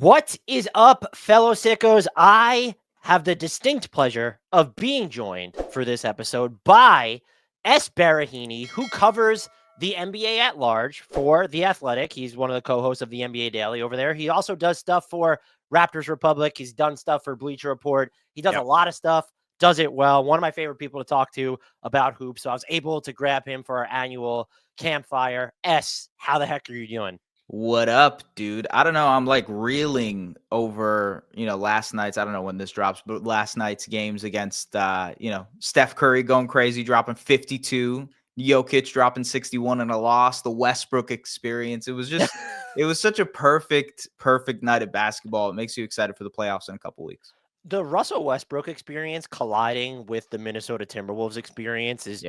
What is up, fellow sickos? I have the distinct pleasure of being joined for this episode by S. Barahini, who covers the NBA at large for The Athletic. He's one of the co-hosts of the NBA Daily over there. He also does stuff for Raptors Republic. He's done stuff for Bleacher Report. He does a lot of stuff, does it well. One of my favorite people to talk to about hoops. So I was able to grab him for our annual campfire. S, how the heck are you doing? What up, dude? I don't know. I'm like reeling over, last night's, I don't know when this drops, but last night's games against, Steph Curry going crazy, dropping 52, Jokic dropping 61 in a loss, the Westbrook experience. It was such a perfect night of basketball. It makes you excited for the playoffs in a couple weeks. The Russell Westbrook experience colliding with the Minnesota Timberwolves experience is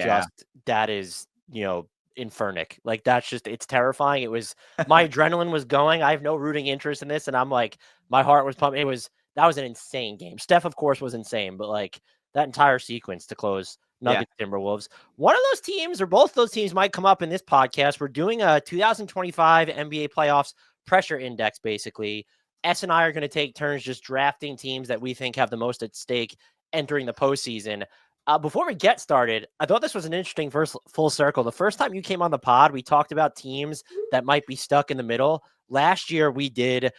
infernic. Like it's terrifying. It was my adrenaline was going. I have no rooting interest in this. And I'm like, my heart was pumping. That was an insane game. Steph, of course, was insane, but like that entire sequence to close Nuggets Timberwolves. One of those teams or both those teams might come up in this podcast. We're doing a 2025 NBA playoffs pressure index, basically. S and I are going to take turns just drafting teams that we think have the most at stake entering the postseason. Before we get started, I thought this was an interesting first full circle. The first time you came on the pod, we talked about teams that might be stuck in the middle. Last year, we did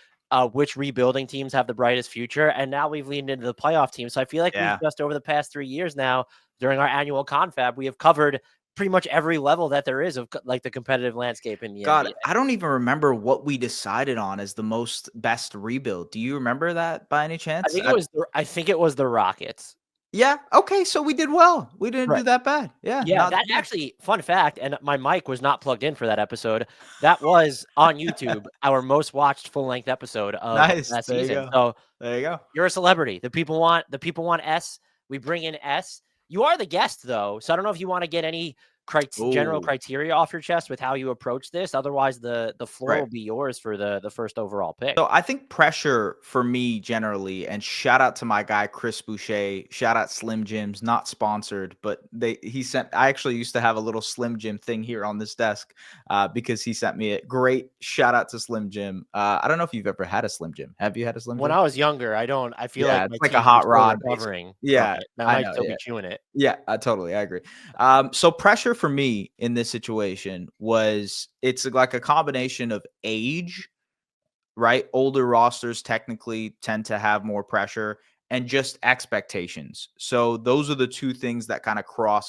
which rebuilding teams have the brightest future, and now we've leaned into the playoff team. So I feel like we've just over the past 3 years now, during our annual confab, we have covered pretty much every level that there is of like the competitive landscape in the God, NBA. I don't even remember what we decided on as the most best rebuild. Do you remember that by any chance? I think it was the Rockets. Yeah. Okay. So we did well. We didn't do that bad. Yeah. Yeah. That actually, fun fact, and my mic was not plugged in for that episode. That was on YouTube, our most watched full length episode of that season. So there you go. You're a celebrity. The people want S. We bring in S. You are the guest though, so I don't know if you want to get any general criteria off your chest with how you approach this. Otherwise, the floor will be yours for the first overall pick. So I think pressure for me generally, and shout out to my guy Chris Boucher, shout out Slim Jims, not sponsored, but I actually used to have a little Slim Jim thing here on this desk because he sent me it. Great shout out to Slim Jim. I don't know if you've ever had a Slim Jim. Have you had a Slim Jim? When I was younger, I feel like it's like a hot rod covering. Yeah, I might still be chewing it. Yeah, I agree. So pressure for me in this situation it's like a combination of age, right? Older rosters technically tend to have more pressure, and just expectations. So those are the two things that kind of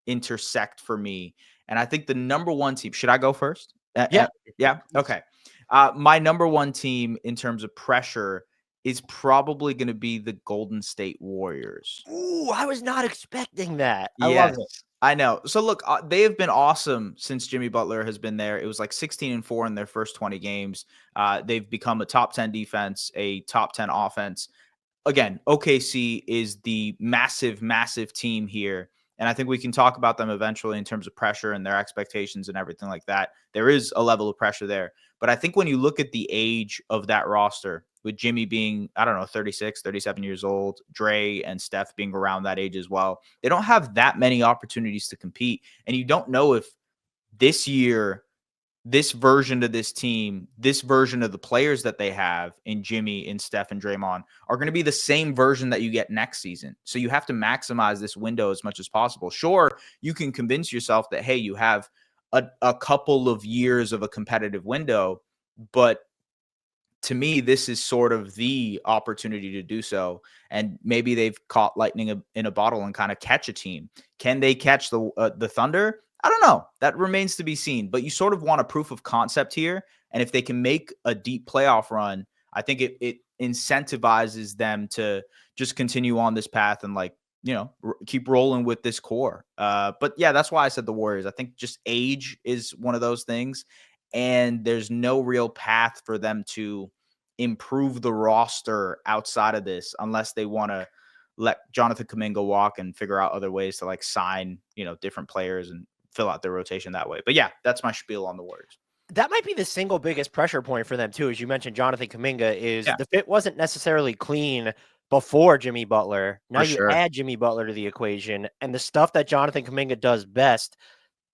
intersect for me. And I think the number one team, should I go first? Yeah. Okay. My number one team in terms of pressure is probably going to be the Golden State Warriors. Ooh, I was not expecting that. I love it. I know. So look, they have been awesome since Jimmy Butler has been there. It was like 16-4 in their first 20 games. They've become a top 10 defense, a top 10 offense. Again, OKC is the massive, massive team here. And I think we can talk about them eventually in terms of pressure and their expectations and everything like that. There is a level of pressure there. But I think when you look at the age of that roster, with Jimmy being, 36, 37 years old, Dre and Steph being around that age as well, they don't have that many opportunities to compete. And you don't know if this year, this version of this team, this version of the players that they have in Jimmy, in Steph, and Draymond are going to be the same version that you get next season. So you have to maximize this window as much as possible. Sure, you can convince yourself that, hey, you have a couple of years of a competitive window, but to me, this is sort of the opportunity to do so. And maybe they've caught lightning in a bottle and kind of catch a team. Can they catch the Thunder? I don't know. That remains to be seen. But you sort of want a proof of concept here. And if they can make a deep playoff run, I think it incentivizes them to just continue on this path and keep rolling with this core. But yeah, that's why I said the Warriors. I think just age is one of those things. And there's no real path for them to improve the roster outside of this unless they want to let Jonathan Kuminga walk and figure out other ways to sign, different players and fill out their rotation that way. But yeah, that's my spiel on the Warriors. That might be the single biggest pressure point for them too. As you mentioned, Jonathan Kuminga the fit wasn't necessarily clean before Jimmy Butler. Now you add Jimmy Butler to the equation, and the stuff that Jonathan Kuminga does best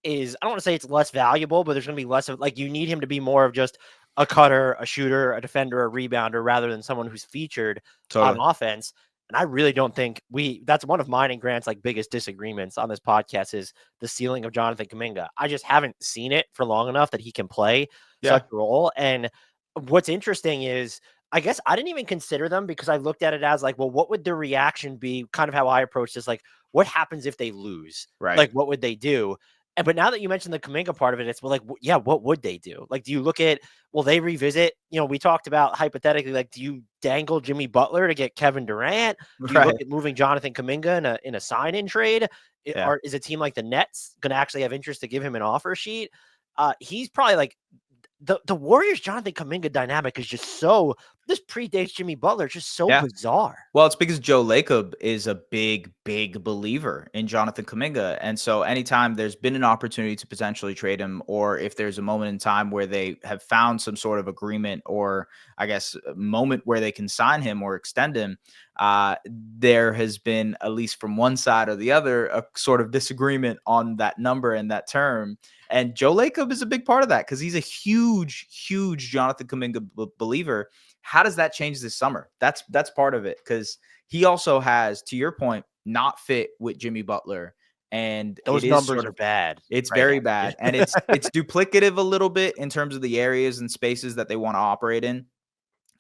is, I don't want to say it's less valuable, but there's going to be less of, you need him to be more of just a cutter, a shooter, a defender, a rebounder, rather than someone who's featured on Totally. offense. And I really don't think that's one of mine and Grant's like biggest disagreements on this podcast is the ceiling of Jonathan Kuminga. I just haven't seen it for long enough that he can play Yeah. such a role. And what's interesting is I guess I didn't even consider them because I looked at it as like, well, what would their reaction be? Kind of how I approached this, like, what happens if they lose? Right. Like, what would they do? And but now that you mentioned the Kuminga part of it, it's well, like, yeah, what would they do? Like, do you look at will they revisit? You know, we talked about hypothetically, like, do you dangle Jimmy Butler to get Kevin Durant? Do you look Right. at moving Jonathan Kuminga in a sign-in trade? Yeah. Or is a team like the Nets going to actually have interest to give him an offer sheet? He's probably like the Warriors Jonathan Kuminga dynamic is just so this predates Jimmy Butler, just so Yeah. bizarre. Well, it's because Joe Lacob is a big, big believer in Jonathan Kuminga. And so anytime there's been an opportunity to potentially trade him, or if there's a moment in time where they have found some sort of agreement or I guess a moment where they can sign him or extend him, there has been, at least from one side or the other, a sort of disagreement on that number and that term. And Joe Lacob is a big part of that because he's a huge, huge Jonathan Kuminga believer. How does that change this summer? That's part of it because he also has, to your point, not fit with Jimmy Butler, and Those it is numbers sort are of bad it's right very now. bad, and it's duplicative a little bit in terms of the areas and spaces that they want to operate in.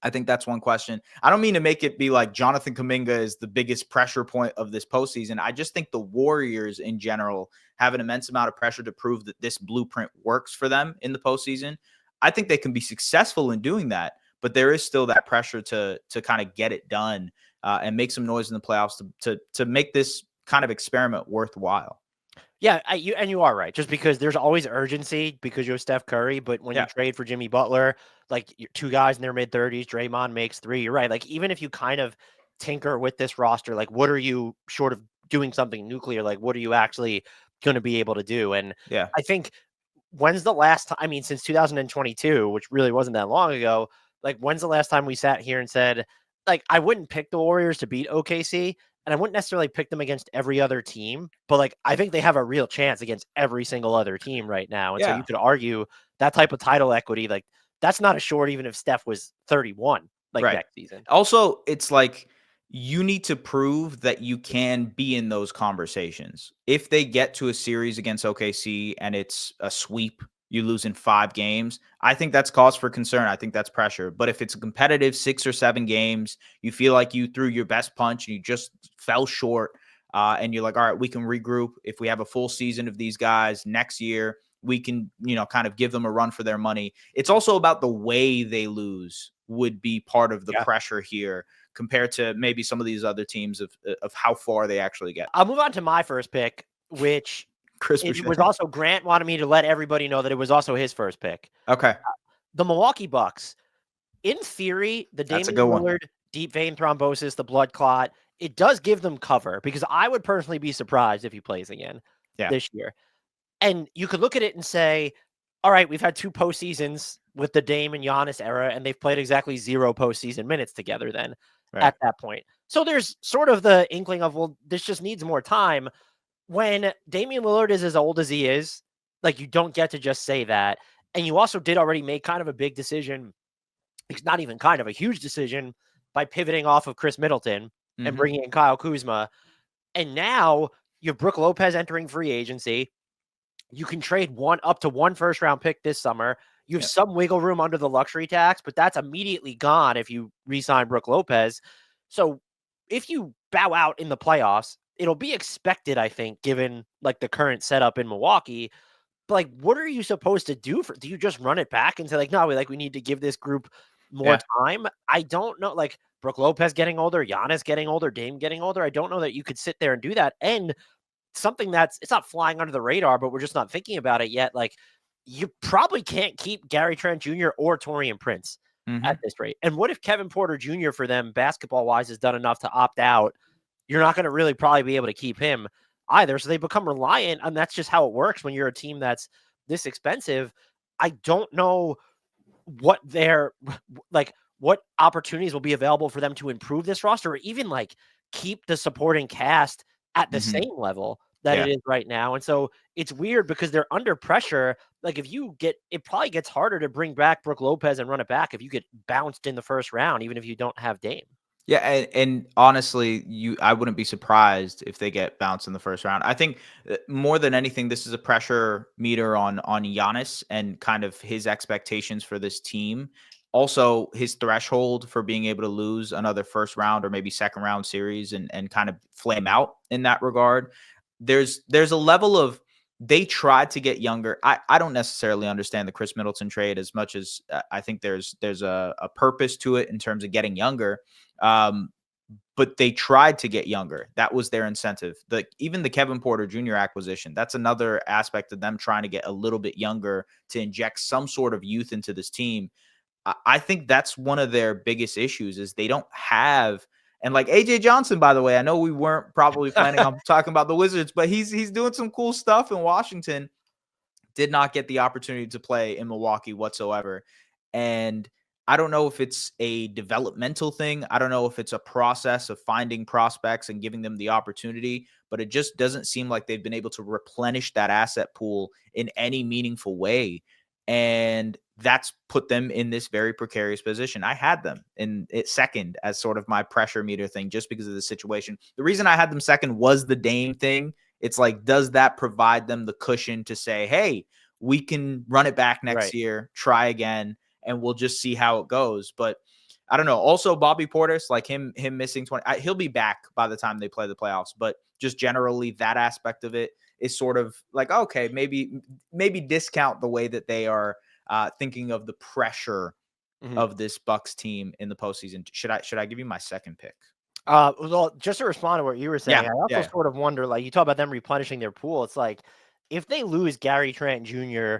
I think that's one question. I don't mean to make it be like Jonathan Kuminga is the biggest pressure point of this postseason. I just think the Warriors in general have an immense amount of pressure to prove that this blueprint works for them in the postseason. I think they can be successful in doing that, but there is still that pressure to kind of get it done and make some noise in the playoffs to make this kind of experiment worthwhile. Yeah, you are right. Just because there's always urgency because you have Steph Curry, but when you Yeah. trade for Jimmy Butler, like two guys in their mid 30s, Draymond makes three. You're right. Like even if you kind of tinker with this roster, like what are you short of doing something nuclear? Like what are you actually going to be able to do? And Yeah. I think when's the last time? I mean, since 2022, which really wasn't that long ago. Like when's the last time we sat here and said, like I wouldn't pick the Warriors to beat OKC, and I wouldn't necessarily pick them against every other team, but like I think they have a real chance against every single other team right now. And so you Yeah. could argue that type of title equity, like that's not assured even if Steph was 31 like Right. next season. Also, it's like you need to prove that you can be in those conversations. If they get to a series against OKC and it's a sweep, you lose in 5 games, I think that's cause for concern. I think that's pressure. But if it's a competitive 6 or 7 games, you feel like you threw your best punch and you just fell short, and you're like, all right, we can regroup. If we have a full season of these guys next year, we can, kind of give them a run for their money. It's also about the way they lose would be part of the Yeah. pressure here compared to maybe some of these other teams of how far they actually get. I'll move on to my first pick, which Chris it was Boucher. also Grant wanted me to let everybody know that it was also his first pick. Okay. The Milwaukee Bucks. In theory, the That's a Damian good one. Lillard deep vein thrombosis, the blood clot, it does give them cover because I would personally be surprised if he plays again Yeah. this year. And you could look at it and say, all right, we've had 2 postseasons with the Dame and Giannis era, and they've played exactly 0 postseason minutes together then Right. at that point. So there's sort of the inkling of, well, this just needs more time. When Damian Lillard is as old as he is, like you don't get to just say that. And you also did already make kind of a big decision. It's not even kind of a huge decision by pivoting off of Chris Middleton and Mhm. bringing in Kyle Kuzma. And now you have Brook Lopez entering free agency. You can trade up to 1 first round pick this summer. You have Yep. some wiggle room under the luxury tax, but that's immediately gone if you re-sign Brook Lopez. So if you bow out in the playoffs, it'll be expected, I think, given like the current setup in Milwaukee. But like, what are you supposed to do do you just run it back and say, like, no, we need to give this group more Yeah. time? I don't know. Like Brook Lopez getting older, Giannis getting older, Dame getting older. I don't know that you could sit there and do that. And something that's it's not flying under the radar, but we're just not thinking about it yet. Like you probably can't keep Gary Trent Jr. or Taurean Prince at Mhm. this rate. And what if Kevin Porter Jr. for them basketball wise has done enough to opt out? You're not going to really probably be able to keep him either. So they become reliant, and that's just how it works when you're a team that's this expensive. I don't know what their like what opportunities will be available for them to improve this roster or even like keep the supporting cast at the Mhm. same level that it Yeah. is right now. And so it's weird because they're under pressure like if you get, it probably gets harder to bring back Brook Lopez and run it back if you get bounced in the first round, even if you don't have Dame. Yeah, and honestly, I wouldn't be surprised if they get bounced in the first round. I think more than anything, this is a pressure meter on Giannis and kind of his expectations for this team. Also, his threshold for being able to lose another first round or maybe second round series and kind of flame out in that regard. There's a level of, they tried to get younger. I don't necessarily understand the Chris Middleton trade as much as I think there's a purpose to it in terms of getting younger. Um, but they tried to get younger. That was their incentive. Even the Kevin Porter Jr. acquisition, that's another aspect of them trying to get a little bit younger to inject some sort of youth into this team. I think that's one of their biggest issues is they don't have. And like AJ Johnson, by the way, I know we weren't probably planning on talking about the Wizards, but he's doing some cool stuff in Washington. Did not get the opportunity to play in Milwaukee whatsoever. And I don't know if it's a developmental thing. I don't know if it's a process of finding prospects and giving them the opportunity, but it just doesn't seem like they've been able to replenish that asset pool in any meaningful way. And that's put them in this very precarious position. I had them in it second as sort of my pressure meter thing just because of the situation. The reason I had them second was the Dame thing. It's like, does that provide them the cushion to say, hey, we can run it back next year, try again, and we'll just see how it goes. But I don't know. Also, Bobby Portis, like him missing 20, he'll be back by the time they play the playoffs. But just generally, that aspect of it is sort of like, okay, maybe discount the way that they are thinking of the pressure of this Bucks team in the postseason. Should I give you my second pick? Well, just to respond to what you were saying, I also Yeah. sort of wonder, like you talk about them replenishing their pool. It's like if they lose Gary Trent Jr.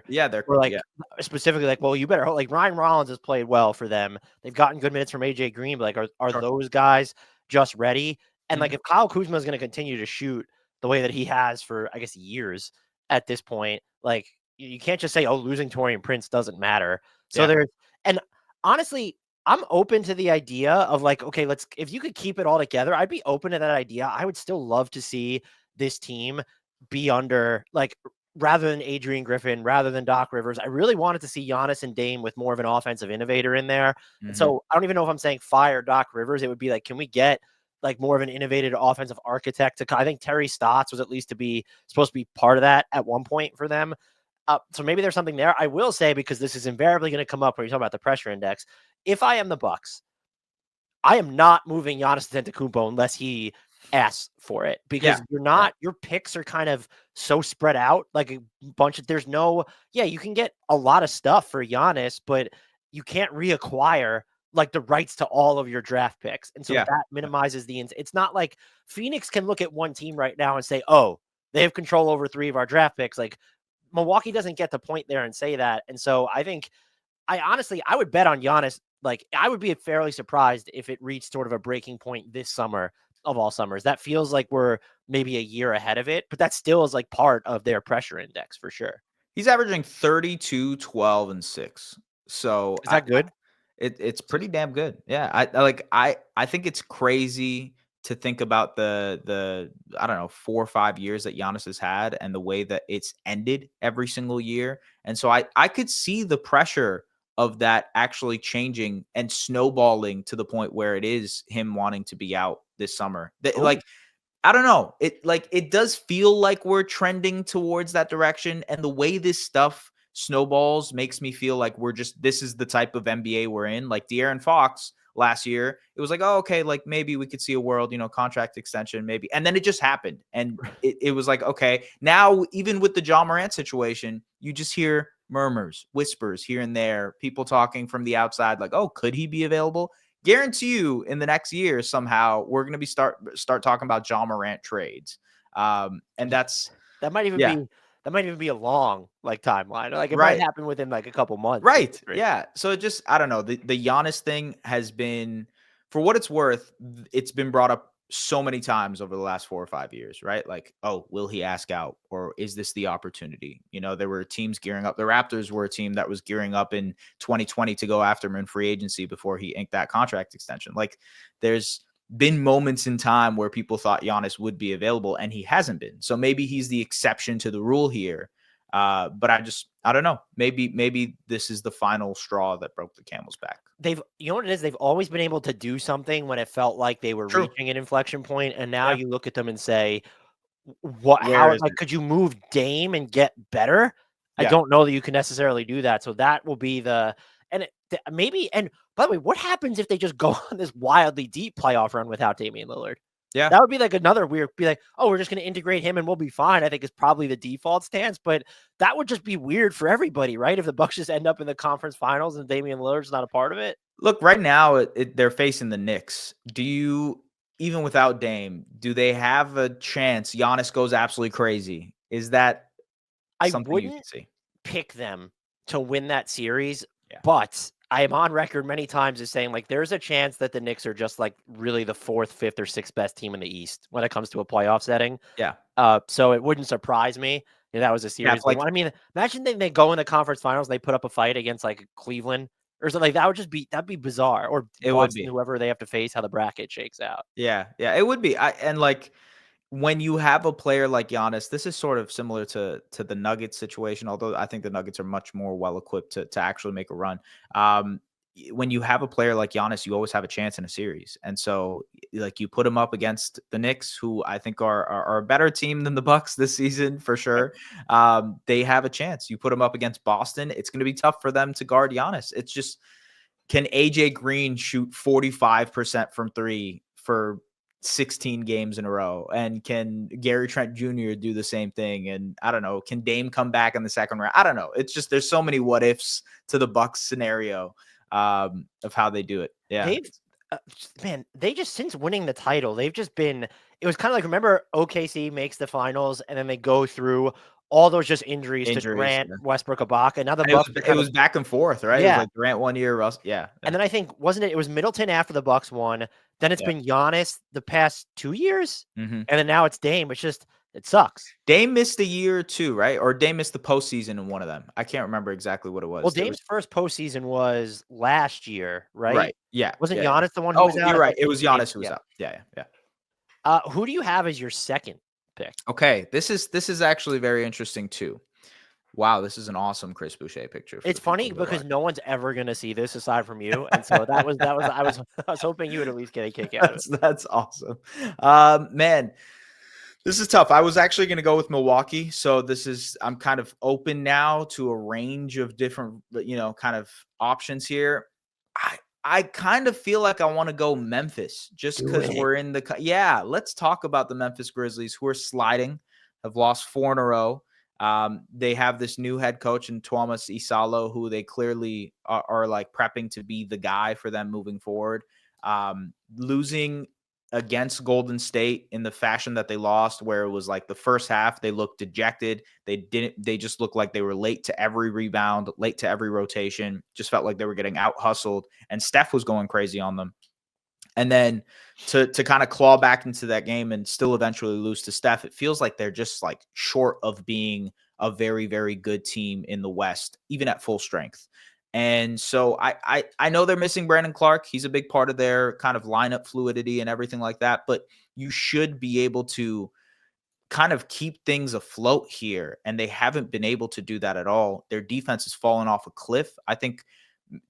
or like specifically like, well, you better like Ryan Rollins has played well for them. They've gotten good minutes from AJ Green, but like are those guys just ready? And like if Kyle Kuzma is going to continue to shoot the way that he has for I guess years at this point, like you can't just say, oh, losing Torian Prince doesn't matter. So there's, and honestly, I'm open to the idea of like, okay, if you could keep it all together, I'd be open to that idea. I would still love to see this team be under, like, rather than Adrian Griffin, rather than Doc Rivers. I really wanted to see Giannis and Dame with more of an offensive innovator in there. And so I don't even know if I'm saying fire Doc Rivers. It would be like, can we get like more of an innovative offensive architect to, I think Terry Stotts was at least supposed to be part of that at one point for them. So maybe there's something there. I will say, because this is invariably going to come up when you talk about the pressure index, if I am the Bucks, I am not moving Giannis Antetokounmpo unless he asks for it, because your picks are kind of so spread out, like a bunch of, you can get a lot of stuff for Giannis, but you can't reacquire like the rights to all of your draft picks. And so that minimizes it's not like Phoenix can look at one team right now and say, oh, they have control over 3 of our draft picks. Like Milwaukee doesn't get to point there and say that. And so I think I would bet on Giannis. Like I would be fairly surprised if it reached sort of a breaking point this summer of all summers. That feels like we're maybe a year ahead of it, but that still is like part of their pressure index for sure. He's averaging 32, 12, and 6. So is that good? It's pretty damn good. Yeah. I think it's crazy to think about the I don't know, 4 or 5 years that Giannis has had and the way that it's ended every single year. And so I could see the pressure of that actually changing and snowballing to the point where it is him wanting to be out this summer. Like, I don't know. It does feel like we're trending towards that direction. And the way this stuff snowballs makes me feel like this is the type of NBA we're in. Like De'Aaron Fox last year, it was like, oh, okay, like maybe we could see a world, contract extension, maybe. And then it just happened. And it was like, okay, now even with the Ja Morant situation, you just hear murmurs, whispers here and there, people talking from the outside, like, oh, could he be available? Guarantee you in the next year, somehow we're going to be start talking about Ja Morant trades. And that might even be a long like timeline. Like it might happen within like a couple months. Right. Yeah. So it just, I don't know. The Giannis thing has been, for what it's worth, it's been brought up so many times over the last 4 or 5 years, right? Like, oh, will he ask out, or is this the opportunity? There were teams gearing up. The Raptors were a team that was gearing up in 2020 to go after him in free agency before he inked that contract extension. Like, there's been moments in time where people thought Giannis would be available and he hasn't been. So maybe he's the exception to the rule here. But I don't know. Maybe this is the final straw that broke the camel's back. You know what it is? They've always been able to do something when it felt like they were True. reaching an inflection point, and now Yeah. you look at them and say, Where is like, it? could you move Dame and get better? I Yeah. don't know that you can necessarily do that. So that will be maybe. And by the way, what happens if they just go on this wildly deep playoff run without Damian Lillard? Yeah. That would be like another weird, be like, oh, we're just going to integrate him and we'll be fine. I think is probably the default stance, but that would just be weird for everybody, right? If the Bucks just end up in the conference finals and Damian Lillard's not a part of it. Look, right now they're facing the Knicks. Do you, even without Dame, do they have a chance? Giannis goes absolutely crazy. Is that I something you can wouldn't see? pick them to win that series, Yeah. but I am on record many times as saying, like, there's a chance that the Knicks are just like really the fourth, fifth, or sixth best team in the East when it comes to a playoff setting. Yeah. So it wouldn't surprise me if that was a Yeah. series they won. I mean, imagine they go in the conference finals and they put up a fight against like Cleveland or something like that. That'd be bizarre. Or It would Boston, be. whoever they have to face, how the bracket shakes out. Yeah. Yeah. It would be. And like, when you have a player like Giannis, this is sort of similar to the Nuggets situation, although I think the Nuggets are much more well equipped to actually make a run. When you have a player like Giannis, you always have a chance in a series. And so like you put him up against the Knicks, who I think are a better team than the Bucks this season for sure. They have a chance. You put him up against Boston, it's going to be tough for them to guard Giannis. It's just, can AJ Green shoot 45% from three for 16 games in a row? And can Gary Trent Jr. do the same thing? And I don't know, can Dame come back in the second round? I don't know. It's just, there's so many what ifs to the Bucks scenario of how they do it. Yeah. They've man, they just since winning the title, they've just been. It was kind of like, remember OKC makes the finals and then they go through all those just injuries to Injuries. Durant, Yeah. Westbrook, Ibaka. Now the And Bucks are it kind of was back and forth, right? It was yeah. like Durant 1 year, Russ. Yeah. And then I think wasn't it was Middleton after the Bucks won. Then it's Yeah. been Giannis the past 2 years, Mm-hmm. and then now it's Dame. It's just it sucks. Dame missed a year or two, right? Or Dame missed the postseason in one of them. I can't remember exactly what it was. Well, It Dame's was first postseason was last year, right? right. Yeah. Wasn't Yeah. Giannis the one who Oh, was out? you're I right. thought It was Dame Giannis who was yeah. out. Yeah. Yeah. Who do you have as your second pick? Okay, this is actually very interesting too. Wow, this is an awesome Chris Boucher picture. For It's the people funny who are because watching. no one's ever gonna see this aside from you, and so that was I was hoping you would at least get a kick out of it. That's awesome. Man, this is tough. I was actually going to go with Milwaukee, so I'm kind of open now to a range of different, kind of options here. I kind of feel like I want to go Memphis just Do because it. we're in the yeah. Let's talk about the Memphis Grizzlies, who are sliding, have lost 4 in a row. They have this new head coach in Thomas Isalo, who they clearly are like prepping to be the guy for them moving forward. Losing against Golden State in the fashion that they lost, where it was like the first half, they looked dejected. They just looked like they were late to every rebound, late to every rotation, just felt like they were getting out hustled, and Steph was going crazy on them. And then to kind of claw back into that game and still eventually lose to Steph, it feels like they're just like short of being a very, very good team in the West, even at full strength. And so I know they're missing Brandon Clark. He's a big part of their kind of lineup fluidity and everything like that. But you should be able to kind of keep things afloat here. And they haven't been able to do that at all. Their defense has fallen off a cliff. I think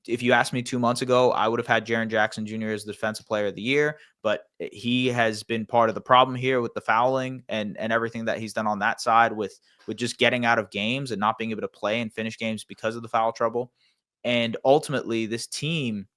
if you asked me 2 months ago, I would have had Jaren Jackson Jr. as the defensive player of the year, but he has been part of the problem here with the fouling and everything that he's done on that side with just getting out of games and not being able to play and finish games because of the foul trouble. And ultimately, this team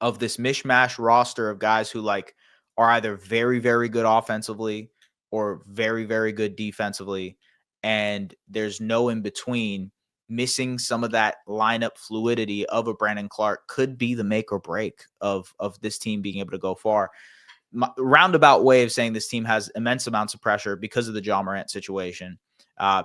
of this mishmash roster of guys who like are either very, very good offensively or very, very good defensively, and there's no in between. Missing some of that lineup fluidity of a Brandon Clark could be the make or break of this team being able to go far. My roundabout way of saying this team has immense amounts of pressure because of the Ja Morant situation,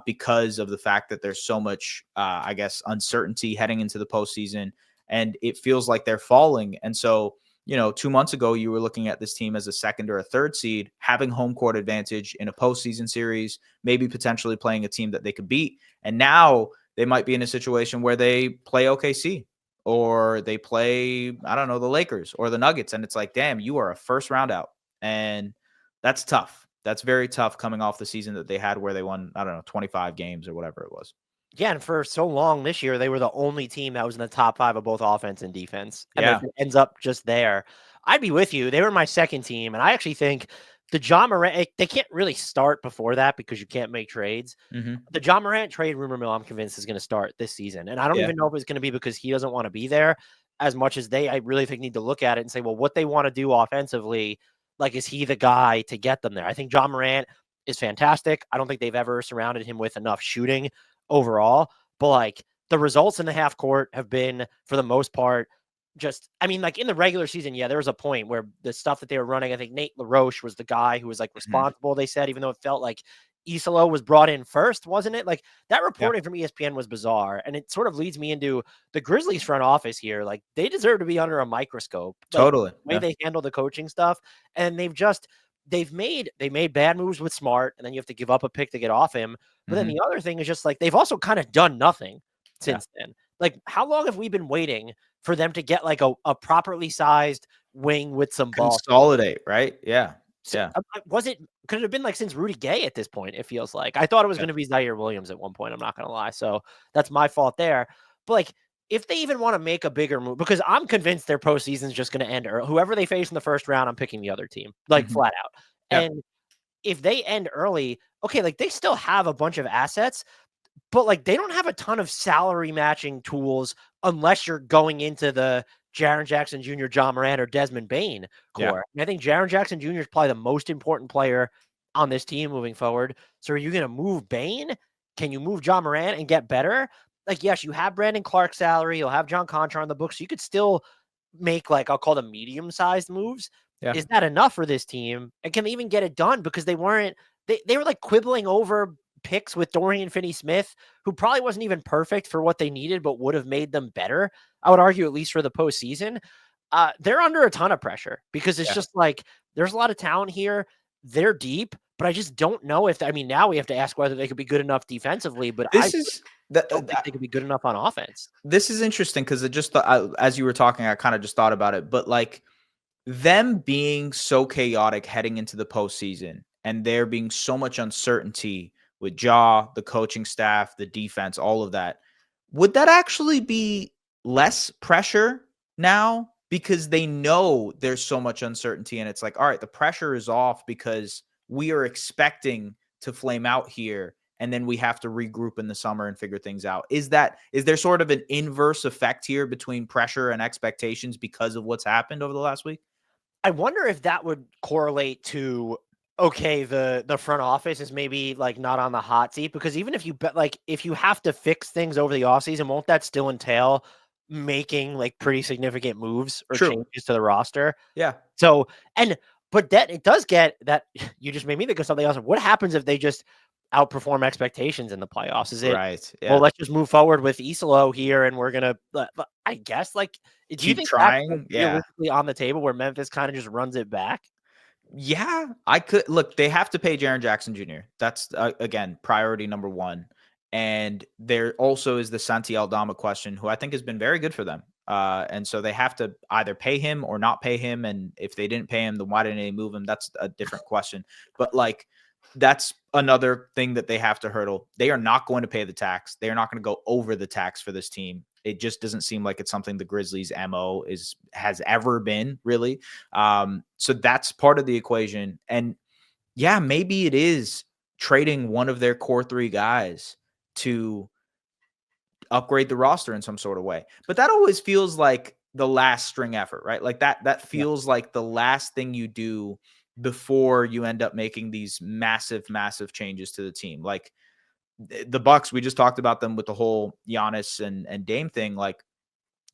because of the fact that there's so much, I guess, uncertainty heading into the postseason, and it feels like they're falling. And so, 2 months ago, you were looking at this team as a second or a third seed, having home court advantage in a postseason series, maybe potentially playing a team that they could beat. And now they might be in a situation where they play OKC or they play, I don't know, the Lakers or the Nuggets. And it's like, damn, you are a first round out. And that's tough. That's very tough coming off the season that they had where they won, I don't know, 25 games or whatever it was. Yeah, and for so long this year, they were the only team that was in the top 5 of both offense and defense, and if Yeah. it ends up just there, I'd be with you. They were my second team, and I actually think the John Morant they can't really start before that because you can't make trades. Mhm. The John Morant trade rumor mill, I'm convinced, is gonna start this season, and I don't Yeah. even know if it's gonna be because he doesn't wanna be there as much as I really think, need to look at it and say, well, what they wanna do offensively, like, is he the guy to get them there? I think John Morant is fantastic. I don't think they've ever surrounded him with enough shooting overall, but, like, the results in the half court have been, for the most part, just I mean, like, in the regular season, yeah, there was a point where the stuff that they were running, I think Nate LaRoche was the guy who was, like, Mhm. responsible, they said, even though it felt like Isolo was brought in first, wasn't it? Like, that Yeah. reporting from ESPN was bizarre, and it sort of leads me into the Grizzlies front office here. Like, they deserve to be under a microscope, like, Totally. the way Yeah. they handle the coaching stuff, and they made bad moves with Smart, and then you have to give up a pick to get off him, but then Mhm. the other thing is just, like, they've also kinda done nothing Yeah. since then. Like, how long have we been waiting for them to get, like, a properly sized wing with some ball skills? Consolidate, right? Yeah. Yeah. Was it could it have been, like, since Rudy Gay at this point, it feels like. I thought it was Yeah. gonna be Zaire Williams at one point, I'm not gonna lie, so that's my fault there. But, like, if they even wanna make a bigger move because I'm convinced their postseason's just gonna end early. Whoever they face in the first round, I'm picking the other team, like, Mhm. flat out. Yeah. And if they end early, okay, like, they still have a bunch of assets, but, like, they don't have a ton of salary matching tools unless you're going into the Jaren Jackson Jr., John Morant, or Desmond Bane Yeah. core. And I think Jaren Jackson Jr. is probably the most important player on this team moving forward. So are you going to move Bane? Can you move John Morant and get better? Like, yes, you have Brandon Clark's salary. You'll have John Contra on the books. So you could still make, like, I'll call them medium-sized moves. Yeah. Is that enough for this team? And can they even get it done? Because they were like quibbling over picks with Dorian Finney-Smith, who probably wasn't even perfect for what they needed, but would have made them better. I would argue, at least for the postseason. They're under a ton of pressure because it's Yeah. just like there's a lot of talent here. They're deep, but I just don't know if I mean now we have to ask whether they could be good enough defensively, but I This is the don't think they could be good enough on offense. this is interesting because it just as you were talking, I kind of just thought about it. But like them being so chaotic heading into the postseason and there being so much uncertainty with Jaw, the coaching staff, the defense, all of that, would that actually be less pressure now? Because they know there's so much uncertainty, and it's like, all right, the pressure is off because we are expecting to flame out here, and then we have to regroup in the summer and figure things out. Is there sort of an inverse effect here between pressure and expectations because of what's happened over the last week? I wonder if that would correlate to okay, the front office is maybe like not on the hot seat because even if you bet like if you have to fix things over the offseason, won't that still entail making like pretty significant moves or True. changes to the roster? Yeah. So and but that it does get that you just made me think of something else. What happens if they just outperform expectations in the playoffs? Is it Right. well, Yeah. let's just move forward with Isolo here, and we're gonna. I guess, like, do you Keep think that's like, trying. Yeah. realistically on the table where Memphis kind of just runs it back? Yeah, I could look. They have to pay Jaren Jackson Jr. That's again priority number one. And there also is the Santi Aldama question, who I think has been very good for them. And so they have to either pay him or not pay him. And if they didn't pay him, then why didn't they move him? That's a different question. But like that's another thing that they have to hurdle. They are not going to pay the tax. They are not going to go over the tax for this team. It just doesn't seem like it's something the Grizzlies' MO has ever been, really. So that's part of the equation. And yeah, maybe it is trading one of their core three guys to upgrade the roster in some sort of way. But that always feels like the last string effort, right? Like that Yeah. feels like the last thing you do before you end up making these massive, massive changes to the team. Like the Bucks, we just talked about them with the whole Giannis and Dame thing. Like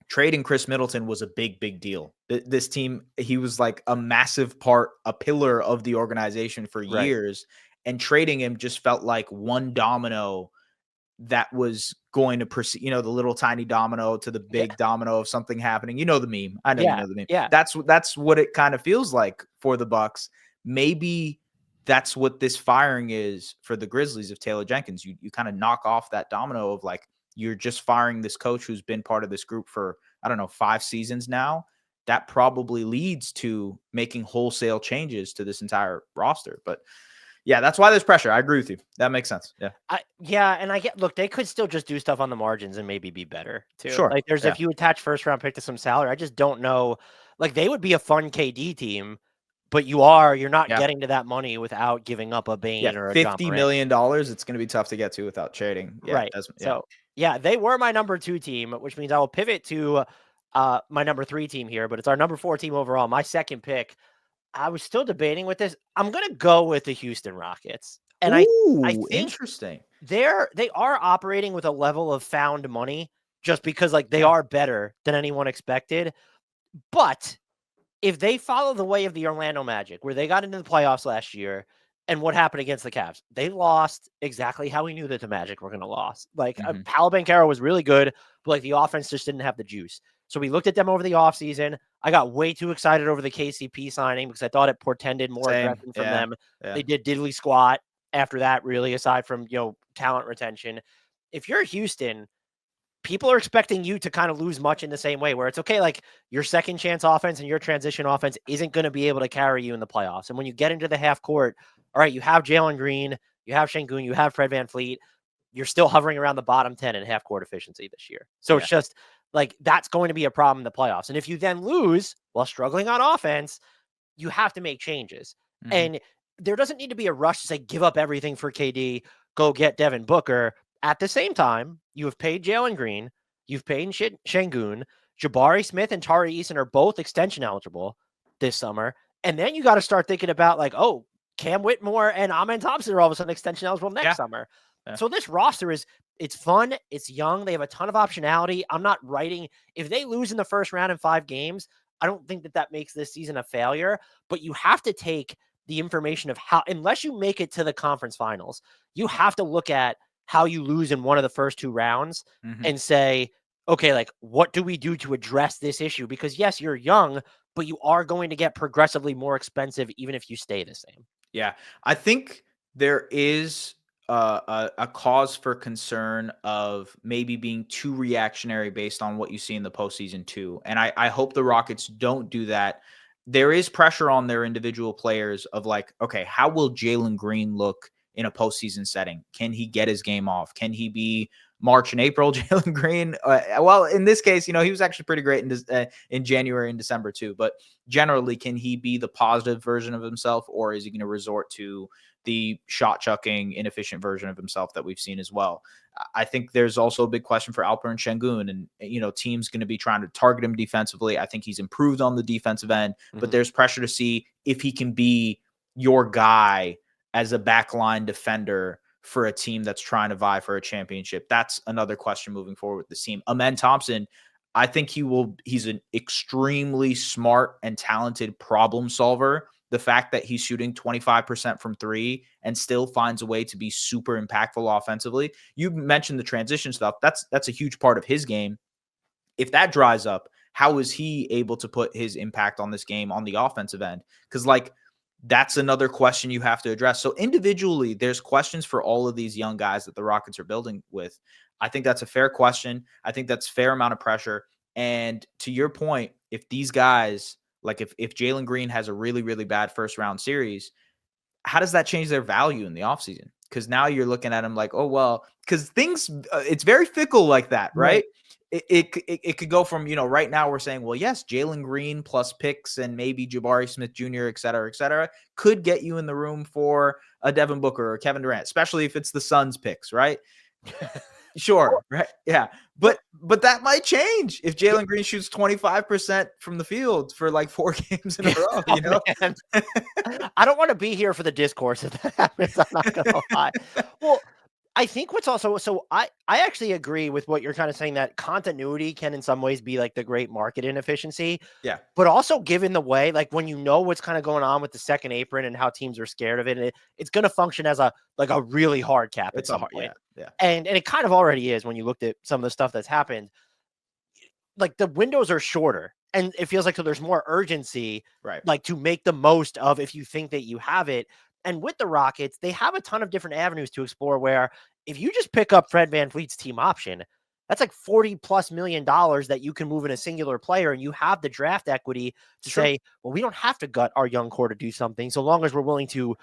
trading Chris Middleton was a big, big deal. This team, he was like a massive part, a pillar of the organization for Right. years. And trading him just felt like one domino that was going to proceed, the little tiny domino to the Yeah. big domino of something happening. You know the meme. I know you Yeah. know the meme. Yeah. That's what it kind of feels like for the Bucks. Maybe that's what this firing is for the Grizzlies of Taylor Jenkins. You kind of knock off that domino of like you're just firing this coach who's been part of this group for I don't know 5 seasons now. That probably leads to making wholesale changes to this entire roster. But Yeah, that's why there's pressure. I agree with you. That makes sense. Yeah. Yeah, and I get look, they could still just do stuff on the margins and maybe be better too. Sure. Like there's Yeah. if you attach first round pick to some salary, I just don't know. Like they would be a fun KD team, but you're not Yeah. getting to that money without giving up a Yeah. Bane or a John $50 Morant. million. It's going to be tough to get to without trading. Yeah. Right. Yeah. So yeah, they were my number 2 team, which means I will pivot to my number 3 team here, but it's our number 4 team overall. My second pick. I was still debating with this. I'm gonna go with the Houston Rockets. And I Ooh, think interesting. they are operating with a level of found money just because like they Yeah. are better than anyone expected. But if they follow the way of the Orlando Magic, where they got into the playoffs last year, and what happened against the Cavs, they lost exactly how we knew that the Magic were going to lose. Like Mhm. Paolo Banchero was really good, but like the offense just didn't have the juice. So we looked at them over the offseason. I got way too excited over the KCP signing because I thought it portended more Same. aggression from Yeah. them. Yeah. They did diddly squat after that, really, aside from talent retention. If you're Houston, people are expecting you to kind of lose much in the same way where it's okay. Like your second chance offense and your transition offense isn't going to be able to carry you in the playoffs. And when you get into the half court, all right, you have Jalen Green, you have Şengün, you have Fred VanVleet. You're still hovering around the bottom 10 in half court efficiency this year. So Yeah. it's just like, that's going to be a problem in the playoffs. And if you then lose while struggling on offense, you have to make changes. Mhm. And there doesn't need to be a rush to say, give up everything for KD, go get Devin Booker. At the same time, you have paid Jalen Green, you've paid Şengün, Jabari Smith and Tari Eason are both extension eligible this summer. And then you got to start thinking about like, oh, Cam Whitmore and Amen Thompson are all of a sudden extension eligible next summer. Yeah. So this roster it's fun. It's young. They have a ton of optionality. I'm not writing. If they lose in the first round in 5 games, I don't think that makes this season a failure, but you have to take the information of how, unless you make it to the conference finals, you have to look at how you lose in one of the first 2 rounds and say, okay, like what do we do to address this issue? Because yes, you're young, but you are going to get progressively more expensive even if you stay the same. Yeah. I think there is a cause for concern of maybe being too reactionary based on what you see in the postseason too. And I hope the Rockets don't do that. There is pressure on their individual players of like, okay, how will Jalen Green look in a postseason setting? Can he get his game off? Can he be March and April Jalen Green? Well, in this case, he was actually pretty great in January and December too. But generally, can he be the positive version of himself, or is he going to resort to the shot chucking, inefficient version of himself that we've seen as well? I think there's also a big question for Alperen Şengün, and teams going to be trying to target him defensively. I think he's improved on the defensive end, but there's pressure to see if he can be your guy as a backline defender for a team that's trying to vie for a championship. That's another question moving forward with the team. Amen Thompson, I think he's an extremely smart and talented problem solver. The fact that he's shooting 25% from 3 and still finds a way to be super impactful offensively. You mentioned the transition stuff. That's a huge part of his game. If that dries up, how is he able to put his impact on this game on the offensive end? Because that's another question you have to address. So individually, there's questions for all of these young guys that the Rockets are building with. I think that's a fair question. I think that's a fair amount of pressure. And to your point, if these guys, like if Jalen Green has a really, really bad first round series, how does that change their value in the offseason? Because now you're looking at them like, oh, well, because things, it's very fickle like that, right? It could go from, right now we're saying, well, yes, Jalen Green plus picks and maybe Jabari Smith Jr., et cetera, could get you in the room for a Devin Booker or Kevin Durant, especially if it's the Suns picks, right? Sure, right? Yeah. But that might change if Jalen Green shoots 25% from the field for like 4 games in a row, Man. I don't want to be here for the discourse if that happens. I'm not going to lie. Well, I think what's also, so I actually agree with what you're kind of saying, that continuity can in some ways be like the great market inefficiency. Yeah. But also given the way, like when you know what's kind of going on with the second apron and how teams are scared of it, it's going to function as a really hard cap at some point. Yeah. And it kind of already is when you looked at some of the stuff that's happened. Like the windows are shorter and it feels like so there's more urgency, right? Like to make the most of if you think that you have it. And with the Rockets, they have a ton of different avenues to explore where if you just pick up Fred VanVleet's team option, that's like $40+ million that you can move in a singular player. And you have the draft equity to say, well, we don't have to gut our young core to do something so long as we're willing to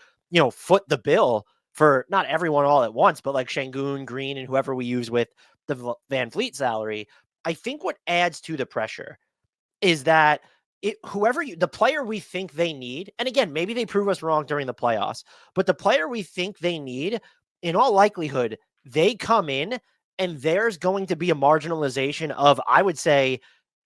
foot the bill for not everyone all at once, but like Şengün, Green, and whoever we use with the Van Fleet salary. I think what adds to the pressure is that the player we think they need, and again, maybe they prove us wrong during the playoffs, but the player we think they need, in all likelihood, they come in and there's going to be a marginalization of, I would say,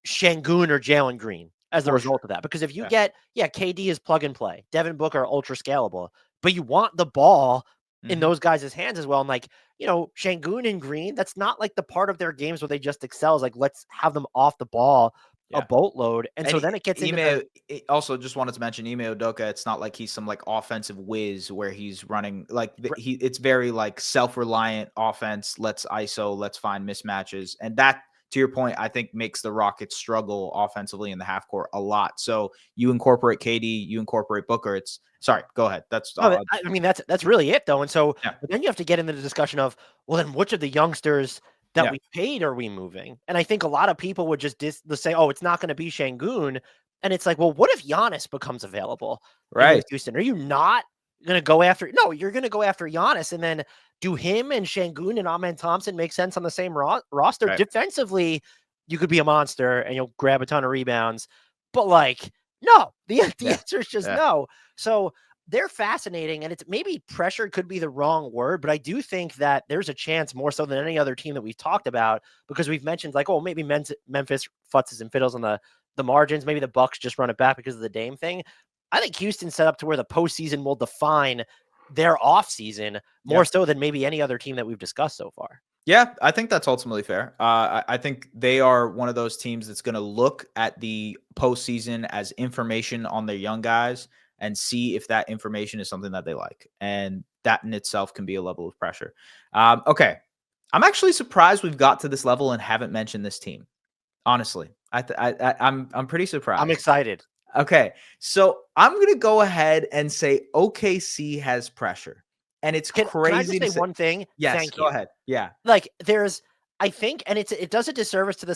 Şengün or Jalen Green as a result of that. Because if you get, KD is plug and play, Devin Booker ultra scalable, but you want the ball in those guys' hands as well. And like, Şengün and Green, that's not like the part of their games where they just excel. Is like, let's have them off the ball a boatload. And so then it gets into also just wanted to mention Ime Udoka. It's not like he's some like offensive whiz where he's running like it's very like self-reliant offense. Let's ISO, let's find mismatches. And that, to your point, I think makes the Rockets struggle offensively in the half court a lot. So you incorporate KD, you incorporate Booker. Sorry, go ahead. That's that's really it though. And so then you have to get into the discussion of, well, then which of the youngsters that we paid are we moving? And I think a lot of people would just say, oh, it's not going to be Şengün. And it's like, well, what if Giannis becomes available in Houston? Are you not going to go after? No, you're going to go after Giannis. And then do him and Şengün and Amen Thompson make sense on the same roster? Right. Defensively, you could be a monster and you'll grab a ton of rebounds. But like, no, the answer is just no. So they're fascinating, and it's maybe pressure could be the wrong word, but I do think that there's a chance more so than any other team that we've talked about, because we've mentioned like, oh, maybe Memphis futzes and fiddles on the margins. Maybe the Bucks just run it back because of the Dame thing. I think Houston's set up to where the postseason will define their offseason more so than maybe any other team that we've discussed so far. Yeah, I think that's ultimately fair. I think they are one of those teams that's going to look at the postseason as information on their young guys and see if that information is something that they like. And that in itself can be a level of pressure. Okay. I'm actually surprised we've got to this level and haven't mentioned this team. Honestly, I'm pretty surprised. I'm excited. Okay. So I'm going to go ahead and say OKC has pressure. And it's crazy. Can I just say one thing? Yes, Thank you. Go ahead. Yeah. Like I think, and it does a disservice to the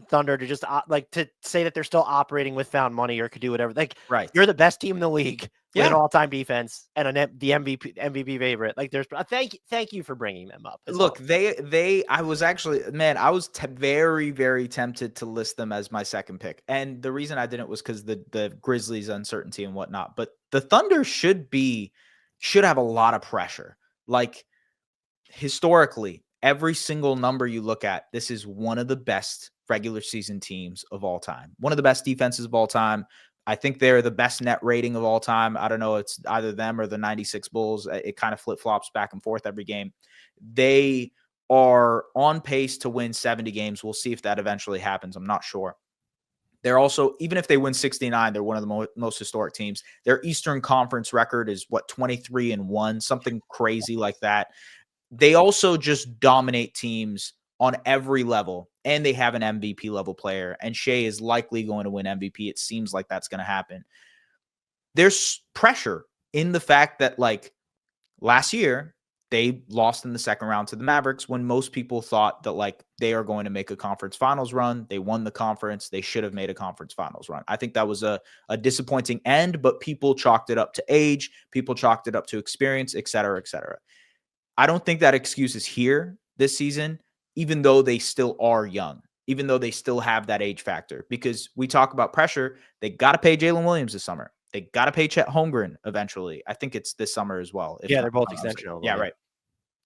Thunder to just like to say that they're still operating with found money or could do whatever. Like, you're the best team in the league with an all-time defense and the MVP favorite. Like, there's thank you for bringing them up. Look, I was actually, man, I was very, very tempted to list them as my second pick, and the reason I didn't was because the Grizzlies' uncertainty and whatnot. But the Thunder should have a lot of pressure. Like, historically, every single number you look at, this is one of the best regular season teams of all time. One of the best defenses of all time. I think they're the best net rating of all time. I don't know. It's either them or the 96 Bulls. It kind of flip-flops back and forth every game. They are on pace to win 70 games. We'll see if that eventually happens. I'm not sure. They're also, even if they win 69, they're one of the most historic teams. Their Eastern Conference record is 23-1, something crazy like that. They also just dominate teams on every level, and they have an MVP level player, and Shea is likely going to win MVP. It seems like that's going to happen. There's pressure in the fact that, like, last year, they lost in the second round to the Mavericks when most people thought that, like, they are going to make a conference finals run. They won the conference. They should have made a conference finals run. I think that was a disappointing end, but people chalked it up to age. People chalked it up to experience, et cetera, et cetera. I don't think that excuse is here this season, even though they still are young, even though they still have that age factor, because we talk about pressure. They got to pay Jalen Williams this summer. They got to pay Chet Holmgren eventually. I think it's this summer as well. They're both extensional. Yeah, right.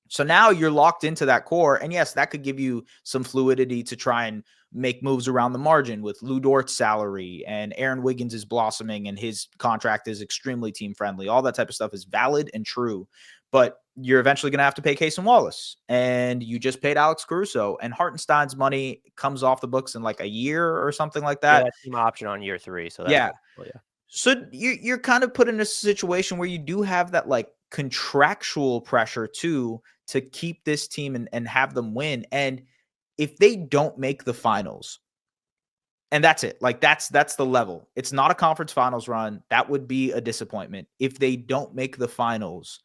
So now you're locked into that core. And yes, that could give you some fluidity to try and make moves around the margin with Lou Dort's salary, and Aaron Wiggins is blossoming and his contract is extremely team friendly. All that type of stuff is valid and true. But you're eventually going to have to pay Cason Wallace, and you just paid Alex Caruso, and Hartenstein's money comes off the books in like a year or something like that. Yeah, team option on year 3. So that's cool, yeah. So you're kind of put in a situation where you do have that like contractual pressure too, to keep this team and have them win. And if they don't make the finals, and that's it, like that's the level. It's not a conference finals run. That would be a disappointment. If they don't make the finals,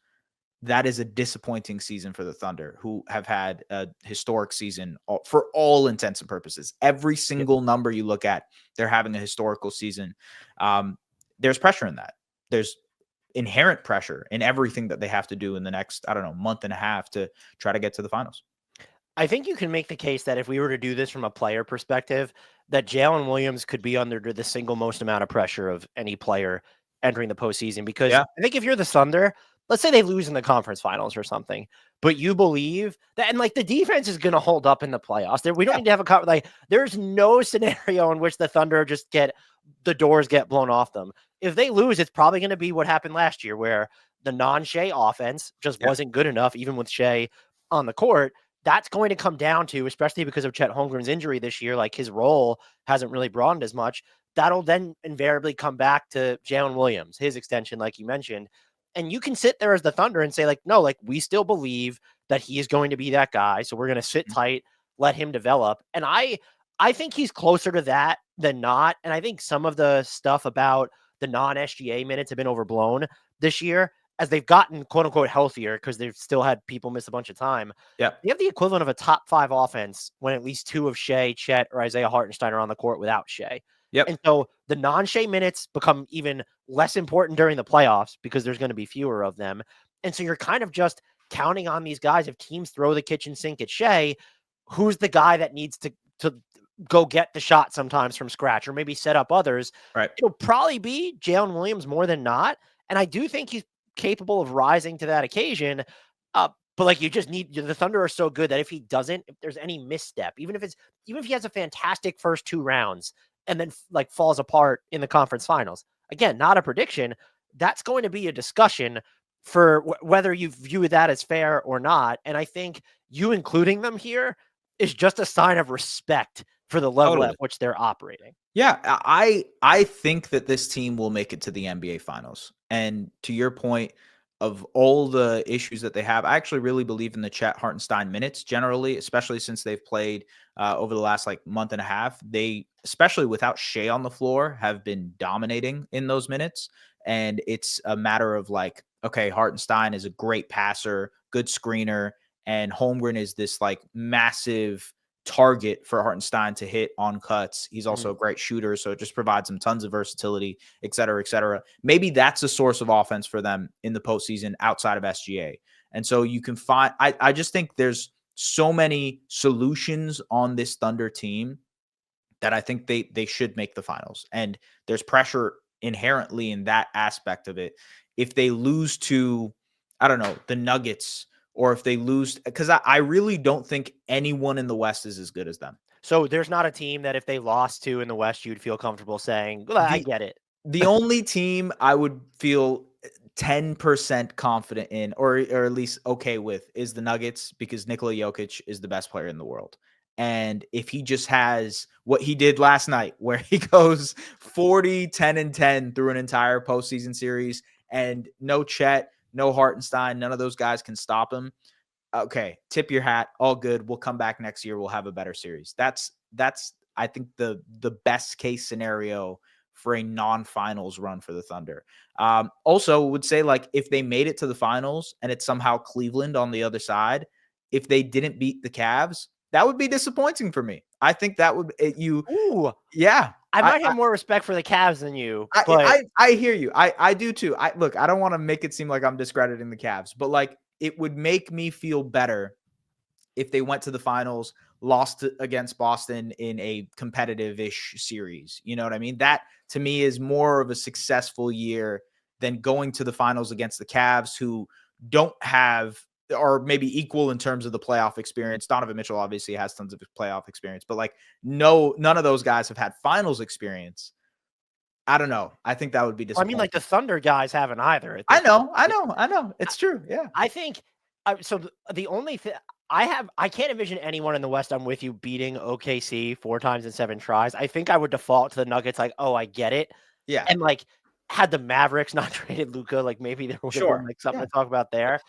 that is a disappointing season for the Thunder, who have had a historic season for all intents and purposes. Every single number you look at, they're having a historical season. There's pressure in that. There's inherent pressure in everything that they have to do in the next, I don't know, month and a half to try to get to the finals. I think you can make the case that if we were to do this from a player perspective, that Jalen Williams could be under the single most amount of pressure of any player entering the postseason. Because Yeah. I think if you're the Thunder, let's say they lose in the conference finals or something, but you believe that, and like the defense is going to hold up in the playoffs. We don't Yeah. need to have like, there's no scenario in which the Thunder just get the doors get blown off them. If they lose, it's probably going to be what happened last year, where the non-Shea offense just Yeah. wasn't good enough, even with Shea on the court. That's going to come down to, especially because of Chet Holmgren's injury this year, like his role hasn't really broadened as much. That'll then invariably come back to Jalen Williams, his extension, like you mentioned. And you can sit there as the Thunder and say, like, no, like we still believe that he is going to be that guy. So we're going to sit tight, let him develop. And I think he's closer to that than not. And I think some of the stuff about the non-SGA minutes have been overblown this year as they've gotten quote unquote healthier, because they've still had people miss a bunch of time. Yeah. They have the equivalent of a top 5 offense when at least 2 of Shea, Chet, or Isaiah Hartenstein are on the court without Shea. Yep. And so the non-Shea minutes become even less important during the playoffs because there's going to be fewer of them. And so you're kind of just counting on these guys. If teams throw the kitchen sink at Shea, who's the guy that needs to go get the shot sometimes from scratch, or maybe set up others? Right. It'll probably be Jalen Williams more than not. And I do think he's capable of rising to that occasion. But like, you just need, the Thunder are so good that if he doesn't, if there's any misstep, even if he has a fantastic first 2 rounds and then like falls apart in the conference finals, again, not a prediction, that's going to be a discussion for whether you view that as fair or not. And I think you including them here is just a sign of respect for the level at which they're operating. Yeah, I think that this team will make it to the NBA Finals. And to your point of all the issues that they have, I actually really believe in the Chet Hartenstein minutes generally, especially since they've played over the last like month and a half. They, especially without Shea on the floor, have been dominating in those minutes. And it's a matter of like, okay, Hartenstein is a great passer, good screener, and Holmgren is this like massive target for Hartenstein to hit on cuts. He's also a great shooter, so it just provides him tons of versatility, et cetera, et cetera. Maybe that's a source of offense for them in the postseason outside of SGA. And so you can find, I just think there's so many solutions on this Thunder team that I think they should make the finals. And there's pressure inherently in that aspect of it. If they lose to, I don't know, the Nuggets, or if they lose, because I really don't think anyone in the West is as good as them. So there's not a team that if they lost to in the West, you'd feel comfortable saying, well, I get it. The only team I would feel 10% confident in, or at least okay with, is the Nuggets, because Nikola Jokic is the best player in the world. And if he just has what he did last night, where he goes 40, 10, and 10 through an entire postseason series, and no Chet, no Hartenstein, none of those guys can stop him. Okay, tip your hat, all good. We'll come back next year. We'll have a better series. That's I think the best case scenario for a non-finals run for the Thunder. Also, would say like if they made it to the finals and it's somehow Cleveland on the other side, if they didn't beat the Cavs, that would be disappointing for me. I think that would Ooh, yeah. I might have more respect for the Cavs than you, but I hear you. I do too. Look, I don't want to make it seem like I'm discrediting the Cavs, but like it would make me feel better if they went to the finals, lost against Boston in a competitive-ish series. You know what I mean? That to me is more of a successful year than going to the finals against the Cavs, who don't have, or maybe equal in terms of the playoff experience. Donovan Mitchell obviously has tons of playoff experience, but like none of those guys have had finals experience. I don't know. I think that would be disappointing. I mean, like the Thunder guys haven't either. I know. It's true. Yeah. I think so. The only thing I can't envision anyone in the West, I'm with you, beating OKC 4 times in 7 tries. I think I would default to the Nuggets, like, oh, I get it. Yeah. And like, had the Mavericks not traded Luka, like maybe there would have been like something to talk about there.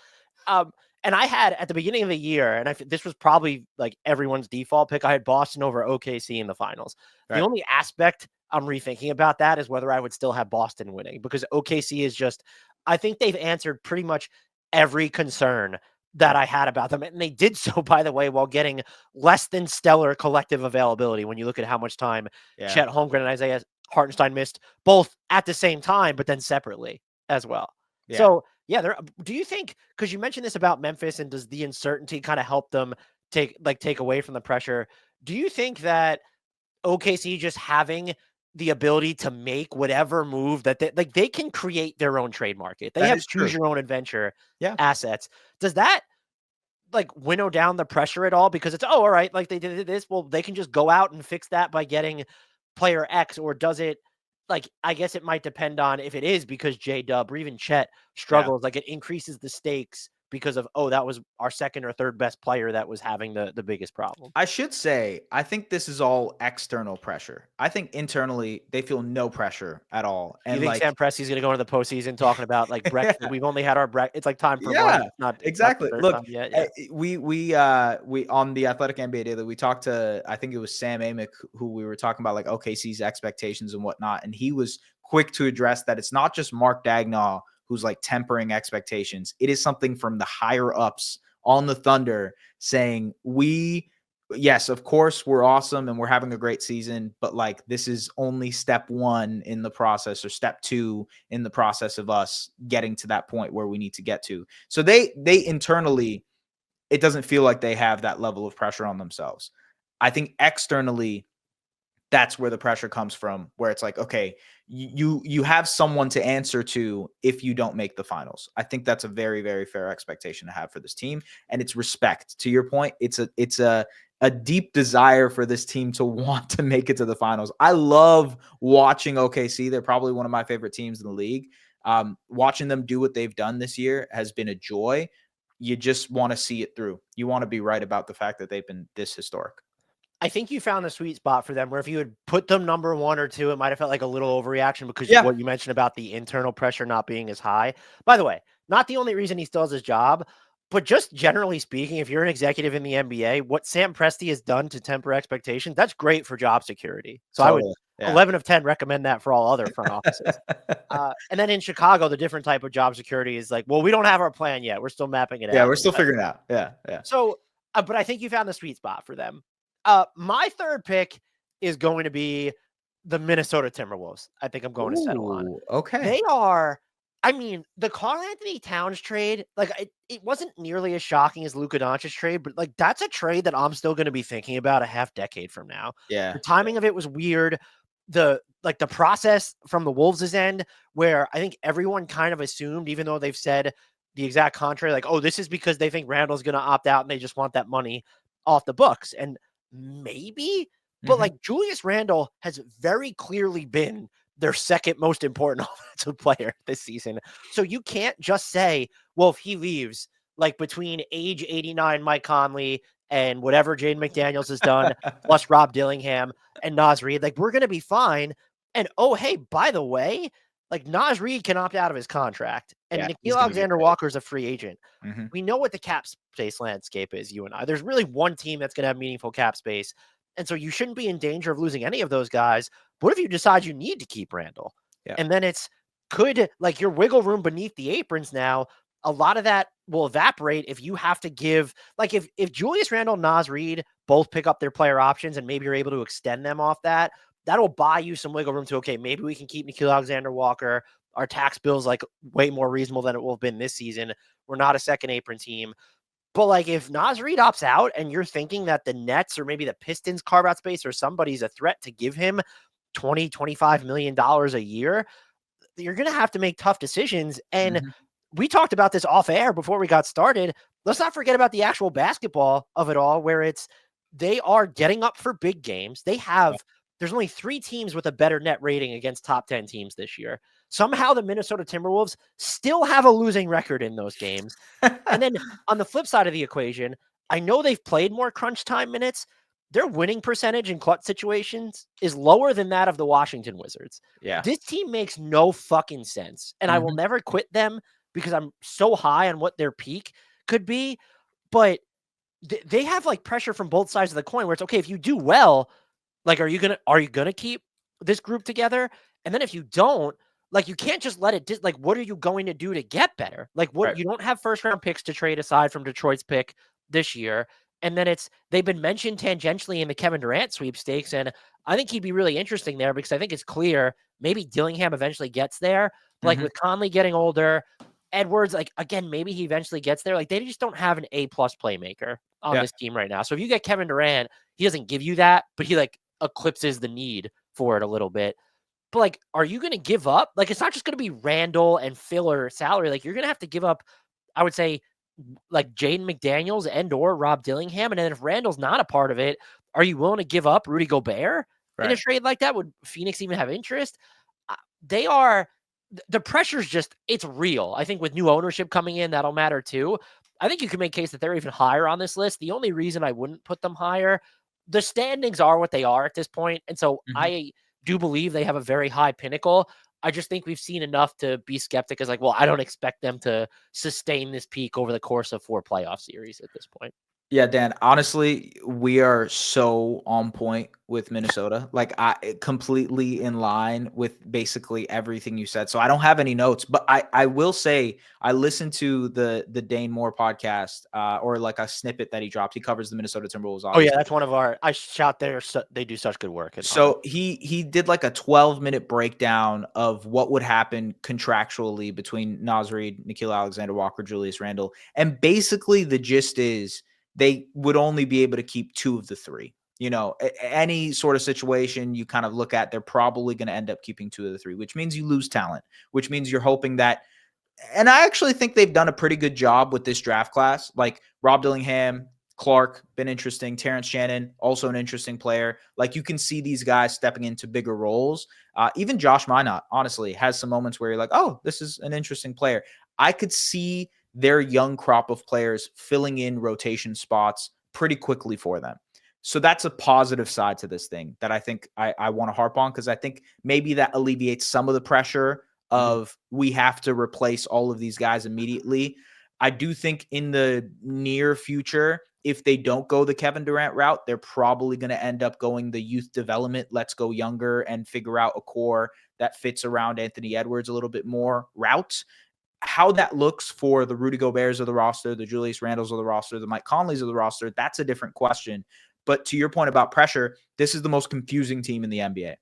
And I had at the beginning of the year, and this was probably like everyone's default pick, I had Boston over OKC in the finals. Right. The only aspect I'm rethinking about that is whether I would still have Boston winning, because OKC is just, I think they've answered pretty much every concern that I had about them. And they did so, by the way, while getting less than stellar collective availability. When you look at how much time Chet Holmgren and Isaiah Hartenstein missed, both at the same time, but then separately as well. Yeah. So yeah, do you think, because you mentioned this about Memphis and does the uncertainty kind of help them take away from the pressure? Do you think that OKC just having the ability to make whatever move that they can create their own trade market. They That have is choose true. your own adventure Yeah. assets. Does that like winnow down the pressure at all? Because it's, oh, all right, like they did this. Well, they can just go out and fix that by getting player X, or does it, like, I guess it might depend on if it is because J Dub or even Chet Yeah. struggles, like it increases the stakes because of, oh, that was our second or third best player that was having the biggest problem. I should say, I think this is all external pressure. I think internally they feel no pressure at all. You And think like, Sam Presti's going to go into the postseason talking about like yeah, breakfast? We've only had our breakfast. It's like time for lunch. yeah, It's not exactly. dessert Look, time yet. Yeah. we on the Athletic NBA Daily, we talked to, I think it was Sam Amick, who we were talking about like OKC's expectations and whatnot, and he was quick to address that it's not just Mark Dagnall who's like tempering expectations. It is something from the higher ups on the Thunder saying, yes, of course, we're awesome and we're having a great season, but like this is only step one in the process, or step two in the process of us getting to that point where we need to get to. So they internally, it doesn't feel like they have that level of pressure on themselves. I think externally, that's where the pressure comes from, where it's like, okay, you have someone to answer to if you don't make the finals. I think that's a very, very fair expectation to have for this team, and it's respect. To your point, it's a deep desire for this team to want to make it to the finals. I love watching OKC. They're probably one of my favorite teams in the league. Watching them do what they've done this year has been a joy. You just want to see it through. You want to be right about the fact that they've been this historic. I think you found the sweet spot for them where if you had put them number one or two, it might have felt like a little overreaction because Yeah. what you mentioned about the internal pressure not being as high. By the way, not the only reason he still has his job, but just generally speaking, if you're an executive in the NBA, what Sam Presti has done to temper expectations, that's great for job security. So I would Totally. Yeah. 11 of 10 recommend that for all other front offices. And then in Chicago, the different type of job security is like, well, we don't have our plan yet. We're still mapping it out. Yeah, we're still figuring it out. Yeah, yeah. So, but I think you found the sweet spot for them. My third pick is going to be the Minnesota Timberwolves. I think I'm going to settle on. Ooh, okay. They are, I mean, the Karl-Anthony Towns trade, like it wasn't nearly as shocking as Luka Doncic trade, but like that's a trade that I'm still going to be thinking about a half decade from now. Yeah. The timing of it was weird. The process from the Wolves' end, where I think everyone kind of assumed, even though they've said the exact contrary, like, oh, this is because they think Randall's going to opt out and they just want that money off the books. And maybe, but like Julius Randle has very clearly been their second most important offensive player this season. So you can't just say, well, if he leaves, like between age 89 Mike Conley and whatever Jaden McDaniels has done, plus Rob Dillingham and Naz Reid, like we're going to be fine. And oh, hey, by the way, like Naz Reid can opt out of his contract and Yeah, he's Nickeil gonna be Alexander great. Walker is a free agent. Mhm. We know what the cap space landscape is, you and I. There's really one team that's going to have meaningful cap space. And so you shouldn't be in danger of losing any of those guys. What if you decide you need to keep Randall? Yeah. And then it's like your wiggle room beneath the aprons now, a lot of that will evaporate if you have to give, like if Julius Randle, Naz Reid both pick up their player options and maybe you're able to extend them off that, that'll buy you some wiggle room to, okay, maybe we can keep Nickeil Alexander Walker. Our tax bill's like way more reasonable than it will have been this season. We're not a second apron team. But like if Naz Reid opts out and you're thinking that the Nets or maybe the Pistons carve out space or somebody's a threat to give him $20-25 million a year, you're going to have to make tough decisions. And we talked about this off air before we got started. Let's not forget about the actual basketball of it all, where they are getting up for big games. There's only 3 teams with a better net rating against top 10 teams this year. Somehow the Minnesota Timberwolves still have a losing record in those games. And then on the flip side of the equation, I know they've played more crunch time minutes. Their winning percentage in clutch situations is lower than that of the Washington Wizards. Yeah. This team makes no fucking sense. And I will never quit them because I'm so high on what their peak could be. But they have like pressure from both sides of the coin where it's okay, if you do well, like, are you gonna keep this group together? And then if you don't, like, you can't just let it like, what are you going to do to get better? Like, Right. you don't have first round picks to trade aside from Detroit's pick this year. And then they've been mentioned tangentially in the Kevin Durant sweepstakes. And I think he'd be really interesting there because I think it's clear maybe Dillingham eventually gets there. But like with Conley getting older, Edwards, like, again, maybe he eventually gets there. Like, they just don't have an A-plus playmaker on Yeah. this team right now. So if you get Kevin Durant, he doesn't give you that, but he, like, eclipses the need for it a little bit. But, like, are you gonna give up? Like, it's not just gonna be Randall and filler salary. Like, you're gonna have to give up, I would say, like, Jaden McDaniels and/or Rob Dillingham. And then if Randall's not a part of it, are you willing to give up Rudy Gobert in a Right. trade like that? Would Phoenix even have interest? They are the pressure's just it's real. I think with new ownership coming in, that'll matter too. I think you can make a case that they're even higher on this list. The only reason I wouldn't put them higher, the standings are what they are at this point, and so Mhm. I do believe they have a very high pinnacle. I just think we've seen enough to be skeptic as like, well, I don't expect them to sustain this peak over the course of 4 playoff series at this point. Yeah, Dan, honestly, we are so on point with Minnesota. Like completely in line with basically everything you said. So I don't have any notes, but I will say I listened to the Dane Moore podcast or like a snippet that he dropped. He covers the Minnesota Timberwolves, Oh yeah, obviously. that's one of our I shout there. They do such good work on it. So he did like a 12-minute breakdown of what would happen contractually between Naz Reid, Nickeil Alexander-Walker, Julius Randle, and basically the gist is they would only be able to keep 2 of the 3. You know, any sort of situation you kind of look at, they're probably going to end up keeping 2 of the 3, which means you lose talent, which means you're hoping that. And I actually think they've done a pretty good job with this draft class. Like Rob Dillingham, Clark, been interesting. Terrence Shannon, also an interesting player. Like you can see these guys stepping into bigger roles. Even Josh Minot, honestly, has some moments where you're like, oh, this is an interesting player. I could see their young crop of players filling in rotation spots pretty quickly for them. So that's a positive side to this thing that I think I want to harp on because I think maybe that alleviates some of the pressure Mhm. of we have to replace all of these guys immediately. I do think in the near future, if they don't go the Kevin Durant route, they're probably going to end up going the youth development, let's go younger and figure out a core that fits around Anthony Edwards a little bit more route. How that looks for the Rudy Goberts of the roster, the Julius Randles of the roster, the Mike Conleys of the roster, that's a different question. But to your point about pressure, this is the most confusing team in the NBA.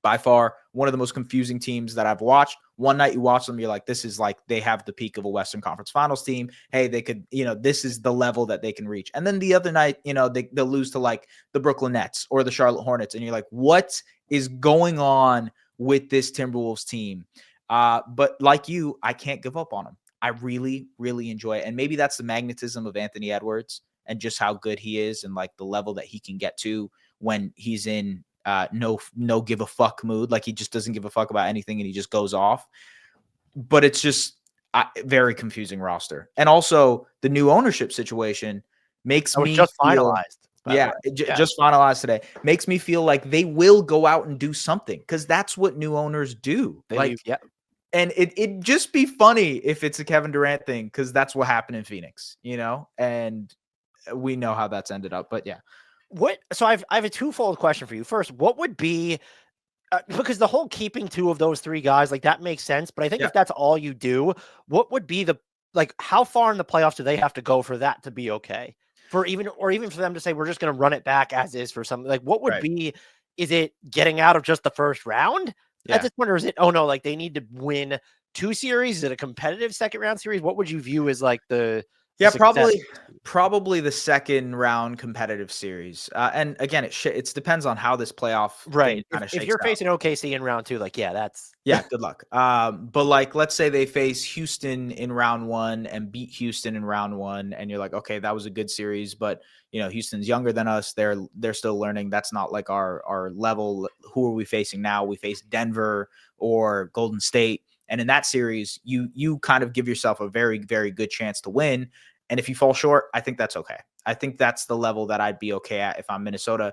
By far, one of the most confusing teams that I've watched. One night you watch them, you're like, this is like they have the peak of a Western Conference Finals team. Hey, they could, this is the level that they can reach. And then the other night, they'll lose to like the Brooklyn Nets or the Charlotte Hornets. And you're like, what is going on with this Timberwolves team? But like you, I can't give up on them. I really, really enjoy it. And maybe that's the magnetism of Anthony Edwards and just how good he is and like the level that he can get to when he's in no give a fuck mood. Like he just doesn't give a fuck about anything and he just goes off. But it's just very confusing roster. And also the new ownership situation makes That was me just feel, finalized, by the yeah, way. Yeah. just finalized today. Makes me feel like they will go out and do something because that's what new owners do. They Like, leave. Yeah. and it'd just be funny if it's a Kevin Durant thing because that's what happened in Phoenix, and we know how that's ended up. But yeah. So I have a twofold question for you. First, what would be because the whole keeping 2 of those 3 guys, like, that makes sense, but I think Yeah. if that's all you do, what would be the like, how far in the playoffs do they have to go for that to be okay? Even for them to say, "We're just gonna run it back as is for something," like, what would Right. be is it getting out of just the first round at Yeah. this point, or is it, "Oh, no, like, they need to win 2 series?" Is it a competitive second round series? What would you view as, like, the Yeah, success? probably the second round competitive series. And again, it depends on how this playoff thing Right. kind of If shakes you're out. facing OKC in round 2, like, yeah, that's Yeah, good luck. But like, let's say they face Houston in round 1 and beat Houston in round 1, and you're like, okay, that was a good series, but Houston's younger than us. They're still learning. That's not like our level. Who are we facing now? We face Denver or Golden State, and in that series, you kind of give yourself a very, very good chance to win. And if you fall short, I think that's okay. I think that's the level that I'd be okay at if I'm Minnesota.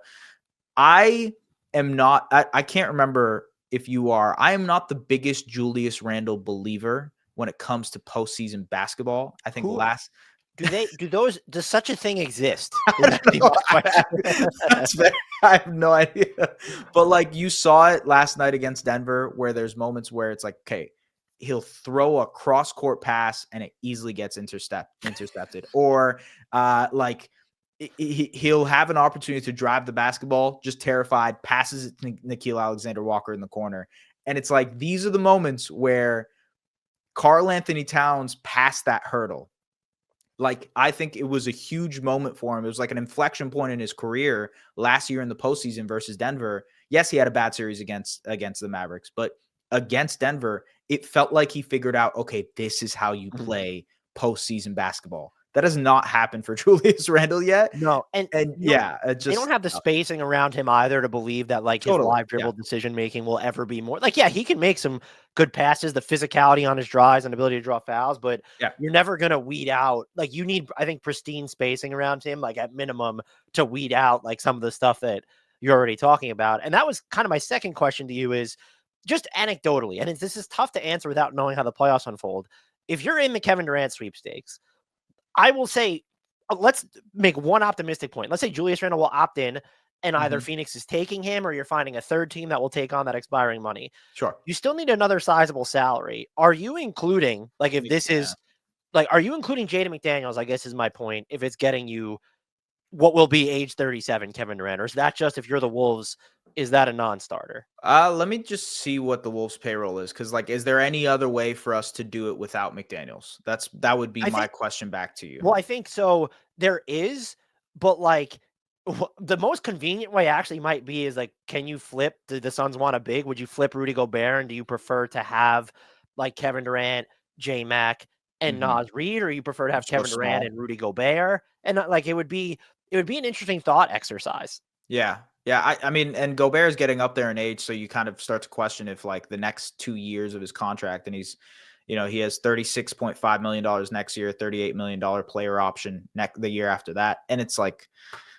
I am not, I can't remember if you are, I am not the biggest Julius Randle believer when it comes to postseason basketball. I think who last, does such a thing exist? Is I don't actually know. my question. I have no idea. But like you saw it last night against Denver, where there's moments where it's like, okay, he'll throw a cross court pass and it easily gets intercepted. Or like he'll have an opportunity to drive the basketball, just terrified, passes it to Nickeil Alexander Walker in the corner. And it's like these are the moments where Karl Anthony Towns passed that hurdle. Like, I think it was a huge moment for him. It was like an inflection point in his career last year in the postseason versus Denver. Yes, he had a bad series against the Mavericks, but against Denver, it felt like he figured out, okay, this is how you Mhm. play postseason basketball. That has not happened for Julius Randle yet. No, and And no, yeah, it they don't just have the spacing around him either to believe that, like, his totally. live Yeah. dribble decision making will ever be more like, yeah, he can make some good passes, the physicality on his drives and ability to draw fouls, but Yeah. you're never gonna weed out like, you need, I think, pristine spacing around him, like, at minimum to weed out, like, some of the stuff that you're already talking about, and that was kind of my second question to you is, just anecdotally, and this is tough to answer without knowing how the playoffs unfold. If you're in the Kevin Durant sweepstakes, I will say, let's make one optimistic point. Let's say Julius Randle will opt in and either Mhm. Phoenix is taking him or you're finding a third team that will take on that expiring money. Sure. You still need another sizable salary. Are you including, like, if this Yeah. is, like, are you including Jaden McDaniels? I guess is my point. If it's getting you what will be age 37 Kevin Durant, or is that just if you're the Wolves, is that a non starter? Let me just see what the Wolves payroll is, because like, is there any other way for us to do it without McDaniels? That would be I my think question back to you. Well, I think so. There is, but like the most convenient way actually might be is like, can you flip? Do the Suns want a big? Would you flip Rudy Gobert? And do you prefer to have like Kevin Durant, J Mac, and Mhm. Nas Reed, or you prefer to have Just go Kevin Durant small. and Rudy Gobert? And like it would be an interesting thought exercise. Yeah. Yeah. I mean, and Gobert is getting up there in age, so you kind of start to question if like the next 2 years of his contract, and he has $36.5 million next year, $38 million player option the year after that. And it's like,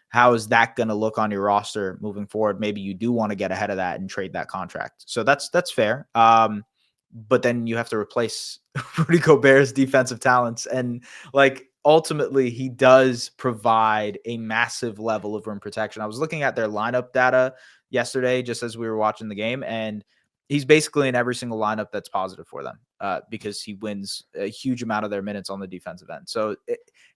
how is that going to look on your roster moving forward? Maybe you do want to get ahead of that and trade that contract. So that's fair. But then you have to replace Rudy Gobert's defensive talents. And like, ultimately, he does provide a massive level of rim protection. I was looking at their lineup data yesterday, just as we were watching the game, and he's basically in every single lineup that's positive for them, because he wins a huge amount of their minutes on the defensive end. So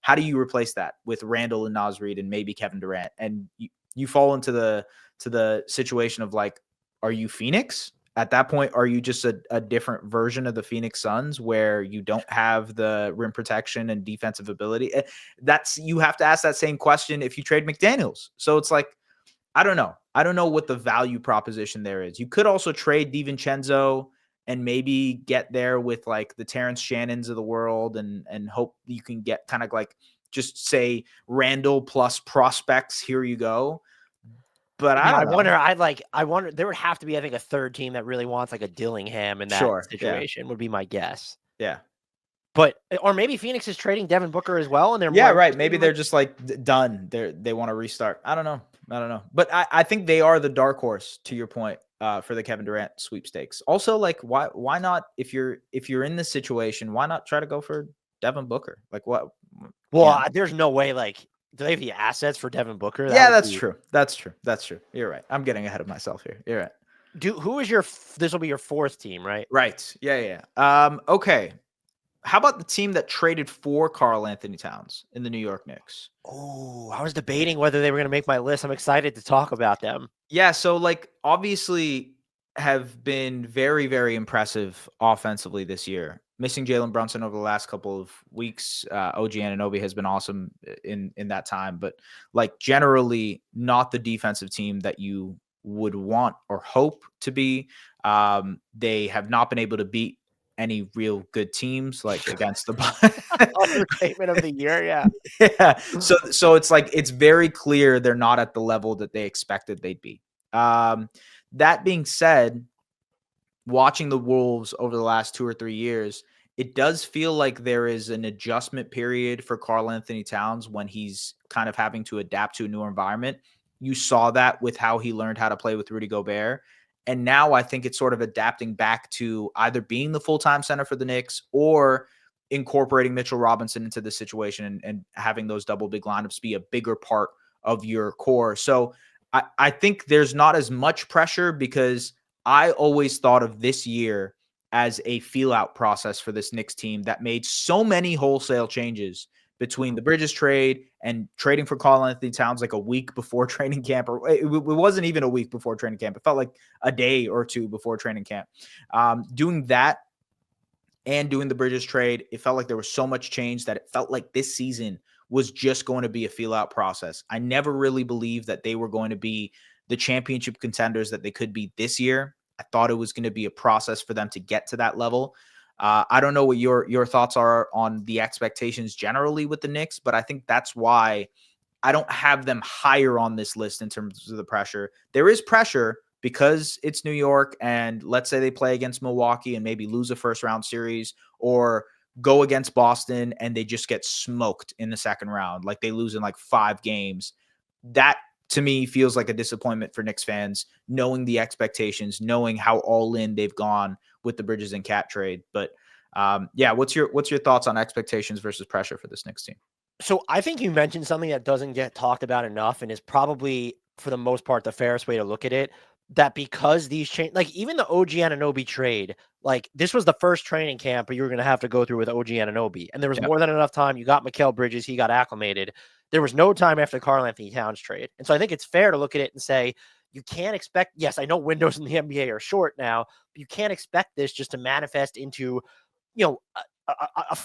how do you replace that with Randall and Nas Reed and maybe Kevin Durant? And you fall into the situation of like, are you Phoenix? At that point, are you just a different version of the Phoenix Suns where you don't have the rim protection and defensive ability? You have to ask that same question if you trade McDaniels. So it's like, I don't know. I don't know what the value proposition there is. You could also trade DiVincenzo and maybe get there with like the Terrence Shannons of the world, and hope you can get kind of like, just say Randall plus prospects. Here you go. But I Yeah, don't know. I wonder there would have to be, I think, a third team that really wants like a Dillingham in that Sure. Yeah. situation would be my guess. Yeah. But or maybe Phoenix is trading Devin Booker as well, and they're Yeah, more right. interested Maybe in they're like just like done. They want to restart. I don't know. I don't know. But I think they are the dark horse, to your point, for the Kevin Durant sweepstakes. Also, like, why not, if you're in this situation, why not try to go for Devin Booker? Like, what? well, You know? there's no way like do they have the assets for Devin Booker? That Yeah, would that's be true. That's true. That's true. You're right. I'm getting ahead of myself here. You're right. who is your this will be your fourth team, right? Right. Yeah. Yeah. Okay. How about the team that traded for Karl Anthony Towns in the New York Knicks? Oh, I was debating whether they were going to make my list. I'm excited to talk about them. Yeah, so like, obviously have been very, very impressive offensively this year. Missing Jalen Brunson over the last couple of weeks. OG Anunoby has been awesome in that time, but like, generally not the defensive team that you would want or hope to be. They have not been able to beat any real good teams like against the Understatement of the year, yeah. yeah. So it's like, it's very clear they're not at the level that they expected they'd be. Um, that being said, watching the Wolves over the last 2 or 3 years, it does feel like there is an adjustment period for Karl Anthony Towns when he's kind of having to adapt to a new environment. You saw that with how he learned how to play with Rudy Gobert. And now I think it's sort of adapting back to either being the full-time center for the Knicks or incorporating Mitchell Robinson into the situation, and having those double big lineups be a bigger part of your core. So I think there's not as much pressure, because I always thought of this year as a feel out process for this Knicks team that made so many wholesale changes between Mhm. the Bridges trade and trading for Karl Anthony Towns like a week before training camp, or it wasn't even a week before training camp. It felt like a day or two before training camp. Doing that and doing the Bridges trade, it felt like there was so much change that it felt like this season was just going to be a feel out process. I never really believed that they were going to be the championship contenders that they could be this year. I thought it was going to be a process for them to get to that level. I don't know what your thoughts are on the expectations generally with the Knicks, but I think that's why I don't have them higher on this list in terms of the pressure. There is pressure because it's New York, and let's say they play against Milwaukee and maybe lose a first round series, or go against Boston and they just get smoked in the second round, like they lose in like 5 games. That to me feels like a disappointment for Knicks fans, knowing the expectations, knowing how all in they've gone with the Bridges and Cat trade. But yeah, what's your thoughts on expectations versus pressure for this Knicks team? So I think you mentioned something that doesn't get talked about enough and is probably, for the most part, the fairest way to look at it. That because these change, like even the OG Anunoby trade, like this was the first training camp you were going to have to go through with OG Anunoby. And there was Yep. more than enough time. You got Mikal Bridges, he got acclimated. There was no time after the Karl Anthony Towns trade. And so I think it's fair to look at it and say, you can't expect, yes, I know windows in the NBA are short now, but you can't expect this just to manifest into, you know, a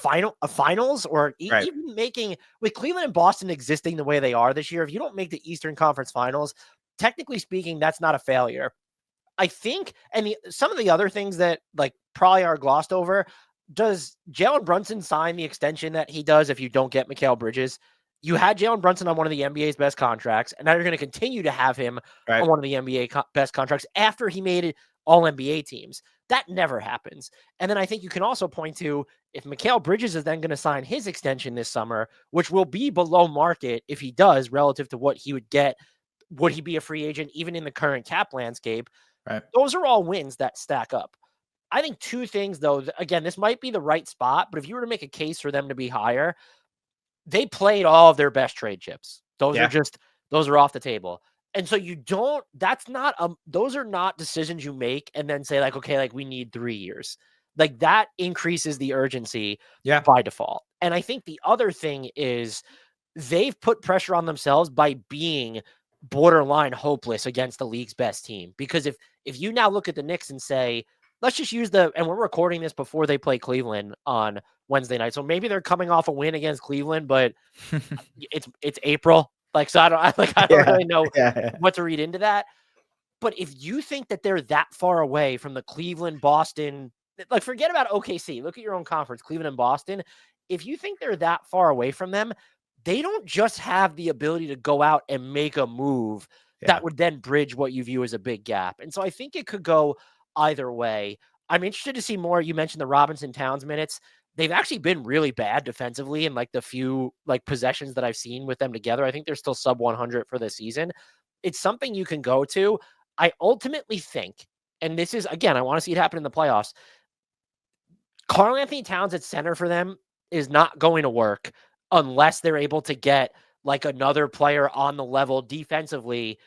finals, or Right. even making, with Cleveland and Boston existing the way they are this year. If you don't make the Eastern Conference Finals, technically speaking, that's not a failure. I think, and some of the other things that like probably are glossed over. Does Jalen Brunson sign the extension that he does if you don't get Mikal Bridges? You had Jalen Brunson on one of the NBA's best contracts, and now you're going to continue to have him Right. on one of the NBA best contracts after he made it all NBA teams. That never happens. And then I think you can also point to, if Mikal Bridges is then going to sign his extension this summer, which will be below market if he does relative to what he would get, would he be a free agent even in the current cap landscape? Right. Those are all wins that stack up. I think two things, though. Again, this might be the right spot, but if you were to make a case for them to be higher, they played all of their best trade chips. Yeah. Those are off the table. And so you don't, that's not, those are not decisions you make and then say, like, okay, like we need 3 years. Like that increases the urgency Yeah. by default. And I think the other thing is they've put pressure on themselves by being borderline hopeless against the league's best team. Because if you now look at the Knicks and say, let's just use and we're recording this before they play Cleveland on Wednesday night. So maybe they're coming off a win against Cleveland, but it's April. Like, so I don't Yeah. really know Yeah. what to read into that. But if you think that they're that far away from the Cleveland, Boston, like forget about OKC, look at your own conference, Cleveland and Boston. If you think they're that far away from them, they don't just have the ability to go out and make a move Yeah. that would then bridge what you view as a big gap. And so I think it could go either way. I'm interested to see more. You mentioned the Robinson Towns minutes. They've actually been really bad defensively in like the few like possessions that I've seen with them together. I think they're still sub 100 for the season. It's something you can go to. I ultimately think, and this is, again, I want to see it happen in the playoffs. Karl Anthony Towns at center for them is not going to work unless they're able to get like another player on the level defensively.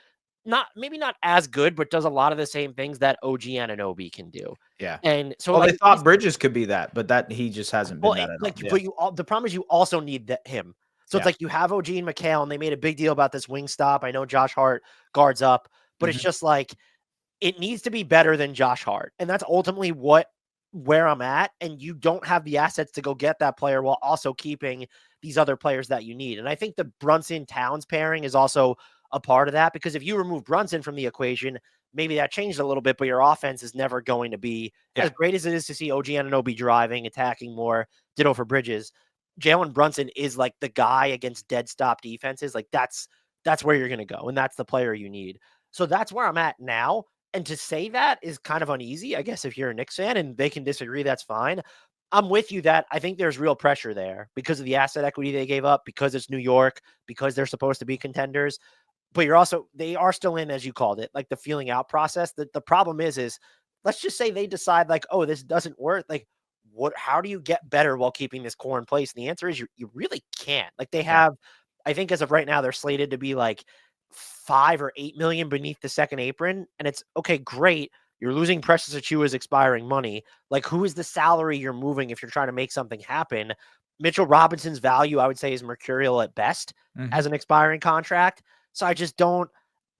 Maybe not as good, but does a lot of the same things that OG Anunoby can do. Yeah. And so, Well, like, they thought Bridges could be that, but that he just hasn't been well, that at all. like, Yeah. but the problem is you also need him. So it's Yeah. like you have OG and McHale, and they made a big deal about this wing stop. I know Josh Hart guards up, but it's Mhm. just like it needs to be better than Josh Hart. And that's ultimately where I'm at. And you don't have the assets to go get that player while also keeping these other players that you need. And I think the Brunson Towns pairing is also a part of that, because if you remove Brunson from the equation, maybe that changed a little bit, but your offense is never going to be as Yeah. great as it is to see OG Anunoby driving, attacking more, ditto for Bridges. Jalen Brunson is like the guy against dead stop defenses. Like that's where you're going to go. And that's the player you need. So that's where I'm at now. And to say that is kind of uneasy, I guess, if you're a Knicks fan, and they can disagree, that's fine. I'm with you that I think there's real pressure there because of the asset equity they gave up, because it's New York, because they're supposed to be contenders. But they are still in, as you called it, like the feeling out process. The problem is let's just say they decide like, oh, this doesn't work. Like, how do you get better while keeping this core in place? And the answer is you really can't. Like they Yeah. have, I think as of right now, they're slated to be like 5 or 8 million beneath the second apron. And it's okay, great. You're losing Precious Achua's expiring money. Like, who is the salary you're moving if you're trying to make something happen? Mitchell Robinson's value, I would say, is mercurial at best Mhm. as an expiring contract. So I just don't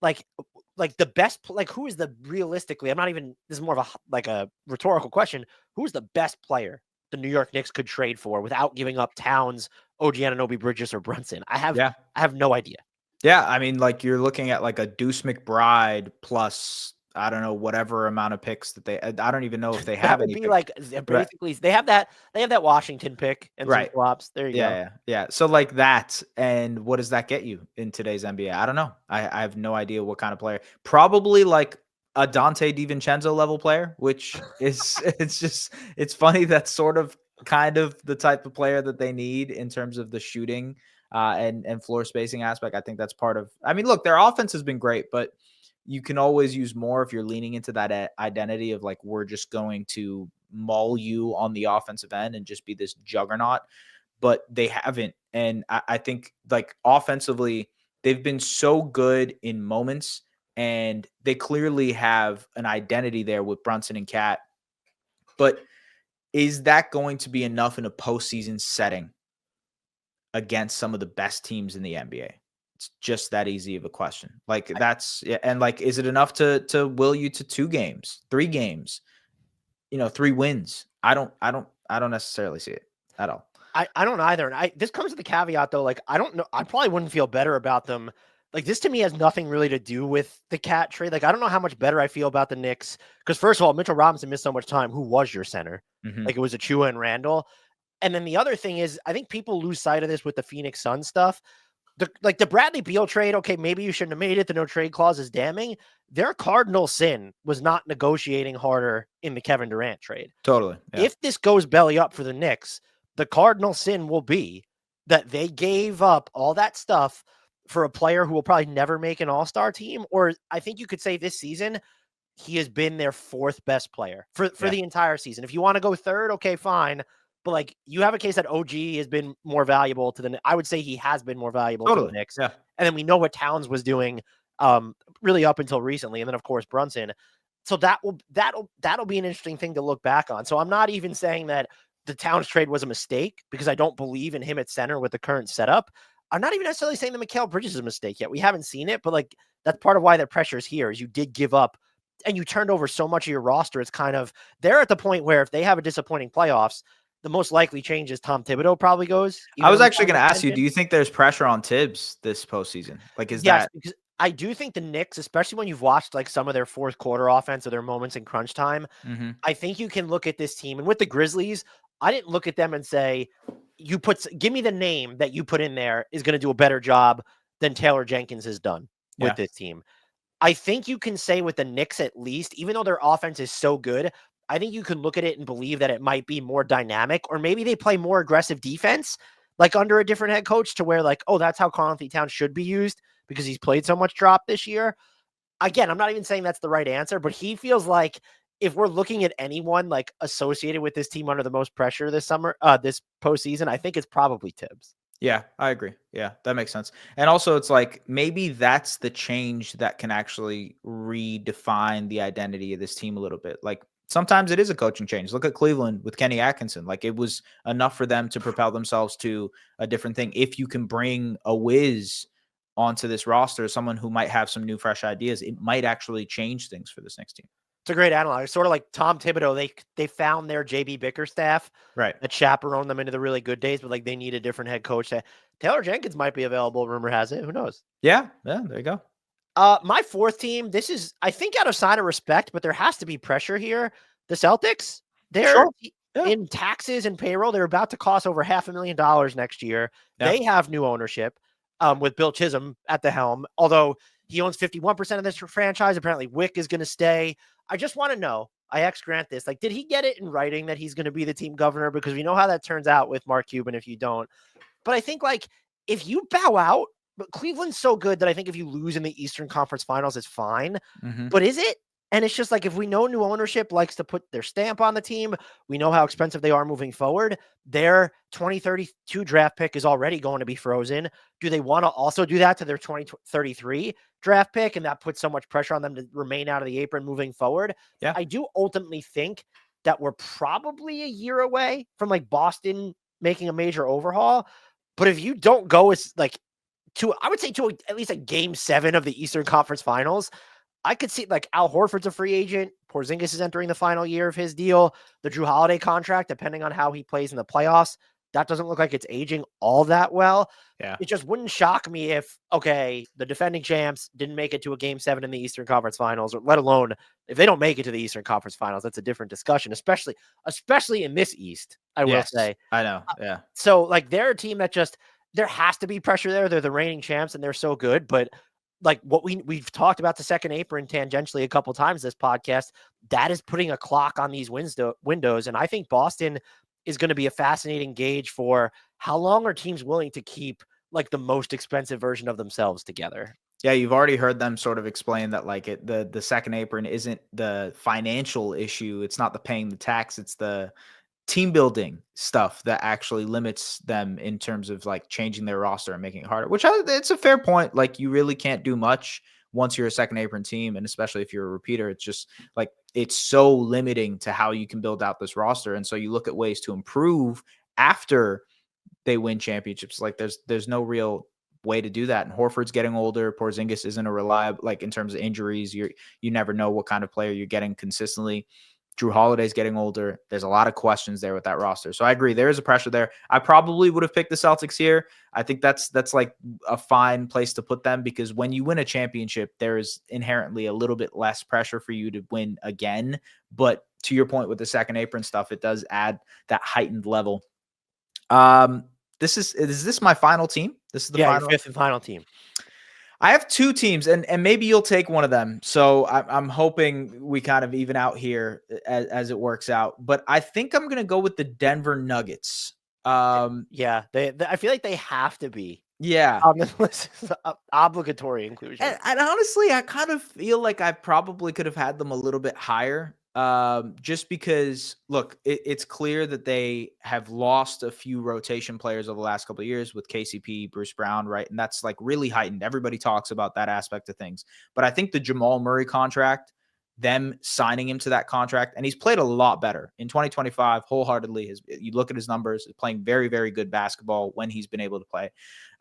like the best, like who is the realistically, I'm not even, this is more of a like a rhetorical question. Who's the best player the New York Knicks could trade for without giving up Towns, OG Anunoby, Bridges, or Brunson. I have no idea. Yeah, I mean, like you're looking at like a Deuce McBride plus I don't know whatever amount of picks that I don't even know if they That have would any be picks. like Right. basically they have that Washington pick and some Right. swaps. There you go. Yeah. So like that, and what does that get you in today's NBA? I don't know. I have no idea what kind of player. Probably like a Dante DiVincenzo level player, which is it's funny that's sort of kind of the type of player that they need in terms of the shooting and floor spacing aspect. I think that's part of. I mean, look, their offense has been great, but you can always use more if you're leaning into that identity of like we're just going to maul you on the offensive end and just be this juggernaut, but they haven't. And I think like offensively, they've been so good in moments, and they clearly have an identity there with Brunson and Cat. But is that going to be enough in a postseason setting against some of the best teams in the NBA? It's just that easy of a question. Like that's yeah, and like, is it enough to will you to 2 games, 3 games, 3 wins? I don't necessarily see it at all. I don't either. And this comes with the caveat though, like I don't know, I probably wouldn't feel better about them. Like this to me has nothing really to do with the Cat trade. Like I don't know how much better I feel about the Knicks because first of all, Mitchell Robinson missed so much time. Who was your center? Mhm. Like it was Achua and Randall. And then the other thing is, I think people lose sight of this with the Phoenix Suns stuff. The Bradley Beal trade, okay, maybe you shouldn't have made it. The no trade clause is damning. Their cardinal sin was not negotiating harder in the Kevin Durant trade. Totally. Yeah. If this goes belly up for the Knicks, the cardinal sin will be that they gave up all that stuff for a player who will probably never make an all-star team. Or I think you could say this season, he has been their 4th best player for Yeah. the entire season. If you want to go 3rd, okay, fine. But like you have a case that OG has been more valuable to I would say he has been more valuable to the Totally. Knicks. Yeah. And then we know what Towns was doing really up until recently. And then of course Brunson. So that'll be an interesting thing to look back on. So I'm not even saying that the Towns trade was a mistake because I don't believe in him at center with the current setup. I'm not even necessarily saying that Mikal Bridges is a mistake yet. We haven't seen it, but like that's part of why the pressure is here is you did give up and you turned over so much of your roster. It's kind of they're at the point where if they have a disappointing playoffs, the most likely change is Tom Thibodeau probably goes. I was in actually going to ask you, do contention. you think there's pressure on Tibbs this postseason? Like, is Yes, that because I do think the Knicks, especially when you've watched like some of their 4th quarter offense or their moments in crunch time, Mhm. I think you can look at this team and with the Grizzlies, I didn't look at them and say, give me the name that you put in there is going to do a better job than Taylor Jenkins has done with Yeah. this team. I think you can say with the Knicks, at least, even though their offense is so good, I think you can look at it and believe that it might be more dynamic, or maybe they play more aggressive defense, like under a different head coach to where like, oh, that's how Karl-Anthony Towns should be used because he's played so much drop this year. Again, I'm not even saying that's the right answer, but he feels like if we're looking at anyone like associated with this team under the most pressure this summer, this postseason, I think it's probably Tibbs. Yeah, I agree. Yeah, that makes sense. And also it's like maybe that's the change that can actually redefine the identity of this team a little bit. Like sometimes it is a coaching change. Look at Cleveland with Kenny Atkinson. Like it was enough for them to propel themselves to a different thing. If you can bring a whiz onto this roster, someone who might have some new fresh ideas, it might actually change things for this next team. It's a great analog. Sort of like Tom Thibodeau. They found their JB Bickerstaff Right. that chaperoned them into the really good days, but like they need a different head coach. Taylor Jenkins might be available. Rumor has it. Who knows? Yeah. Yeah. There you go. My 4th team. This is, I think, out of sign of respect, but there has to be pressure here. The Celtics. They're Sure. Yeah. in taxes and payroll. They're about to cost over $500,000 next year. Yeah. They have new ownership, with Bill Chisholm at the helm. Although he owns 51% of this franchise. Apparently, Wick is going to stay. I just want to know. I asked Grant this. Like, did he get it in writing that he's going to be the team governor? Because we know how that turns out with Mark Cuban if you don't. But I think like if you bow out, but Cleveland's so good that I think if you lose in the Eastern Conference Finals, it's fine. Mm-hmm. But is it? And it's just like if we know new ownership likes to put their stamp on the team, we know how expensive they are moving forward. Their 2032 draft pick is already going to be frozen. Do they want to also do that to their 2033 draft pick? And that puts so much pressure on them to remain out of the apron moving forward. Yeah. I do ultimately think that we're probably a year away from like Boston making a major overhaul. But if you don't go as like I would say to at least a game 7 of the Eastern Conference Finals, I could see like Al Horford's a free agent. Porzingis is entering the final year of his deal. The Drew Holiday contract, depending on how he plays in the playoffs, that doesn't look like it's aging all that well. Yeah. It just wouldn't shock me if, okay, the defending champs didn't make it to a game 7 in the Eastern Conference Finals, or let alone if they don't make it to the Eastern Conference Finals. That's a different discussion, especially in this East, I will Yes, say. I know. Yeah. So like they're a team that just, there has to be pressure there. They're the reigning champs and they're so good, but like what we've talked about the second apron tangentially a couple times this podcast, that is putting a clock on these windows. And I think Boston is going to be a fascinating gauge for how long are teams willing to keep like the most expensive version of themselves together. Yeah, you've already heard them sort of explain that like the second apron isn't the financial issue. It's not the paying the tax. It's the team building stuff that actually limits them in terms of like changing their roster and making it harder, it's a fair point. Like you really can't do much once you're a second apron team. And especially if you're a repeater, it's just like, it's so limiting to how you can build out this roster. And so you look at ways to improve after they win championships. Like there's no real way to do that. And Horford's getting older. Porzingis isn't a reliable, like in terms of injuries, you never know what kind of player you're getting consistently. Drew Holiday's getting older. There's a lot of questions there with that roster. So I agree. There is a pressure there. I probably would have picked the Celtics here. I think that's like a fine place to put them, because when you win a championship, there is inherently a little bit less pressure for you to win again. But to your point with the second apron stuff, it does add that heightened level. Is this my final team? This is the final, your fifth and final team. I have two teams, and maybe you'll take one of them. So I'm hoping we kind of even out here as it works out. But I think I'm going to go with the Denver Nuggets. Yeah, they I feel like they have to be. Yeah. On this list, obligatory inclusion. And honestly, I kind of feel like I probably could have had them a little bit higher. Just because, look, it's clear that they have lost a few rotation players over the last couple of years with KCP, Bruce Brown, right? And that's like really heightened. Everybody talks about that aspect of things. But I think the Jamal Murray contract, them signing him to that contract, and he's played a lot better in 2025 wholeheartedly. You look at his numbers, playing very, very good basketball when he's been able to play.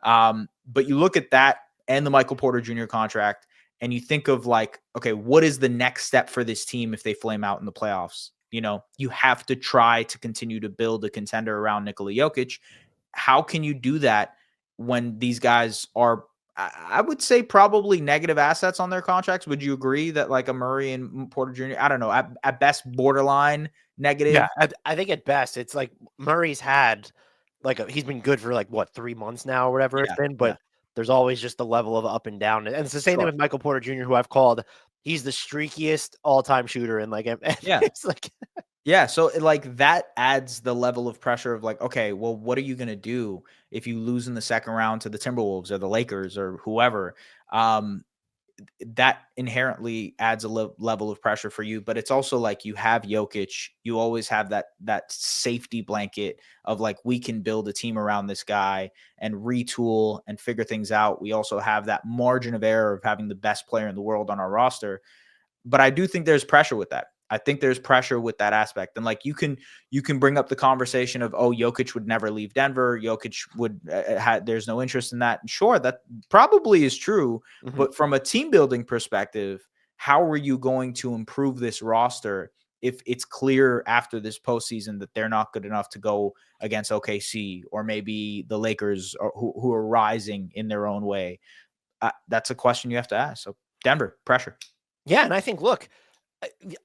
But you look at that and the Michael Porter Jr. contract, and you think of like, okay, what is the next step for this team if they flame out in the playoffs? You know, you have to try to continue to build a contender around Nikola Jokic. How can you do that when these guys are, I would say, probably negative assets on their contracts? Would you agree that like a Murray and Porter Jr., I don't know, at best borderline negative? Yeah, I think at best it's like Murray's had like he's been good for like what 3 months now or whatever it's been, but there's always just the level of up and down. And it's the same thing with Michael Porter Jr., who I've called, he's the streakiest all-time shooter. And like, it's like, yeah. So like that adds the level of pressure of like, okay, well, what are you going to do if you lose in the second round to the Timberwolves or the Lakers or whoever? That inherently adds a level of pressure for you, but it's also like you have Jokic, you always have that safety blanket of like, we can build a team around this guy and retool and figure things out. We also have that margin of error of having the best player in the world on our roster. But I do think there's pressure with that. I think there's pressure with that aspect. And like, you can bring up the conversation of, oh, Jokic would never leave Denver. Jokic would, there's no interest in that. And sure, that probably is true. Mm-hmm. But from a team building perspective, how are you going to improve this roster if it's clear after this postseason that they're not good enough to go against OKC or maybe the Lakers who are rising in their own way? That's a question you have to ask. So Denver, pressure. Yeah. And I think, look,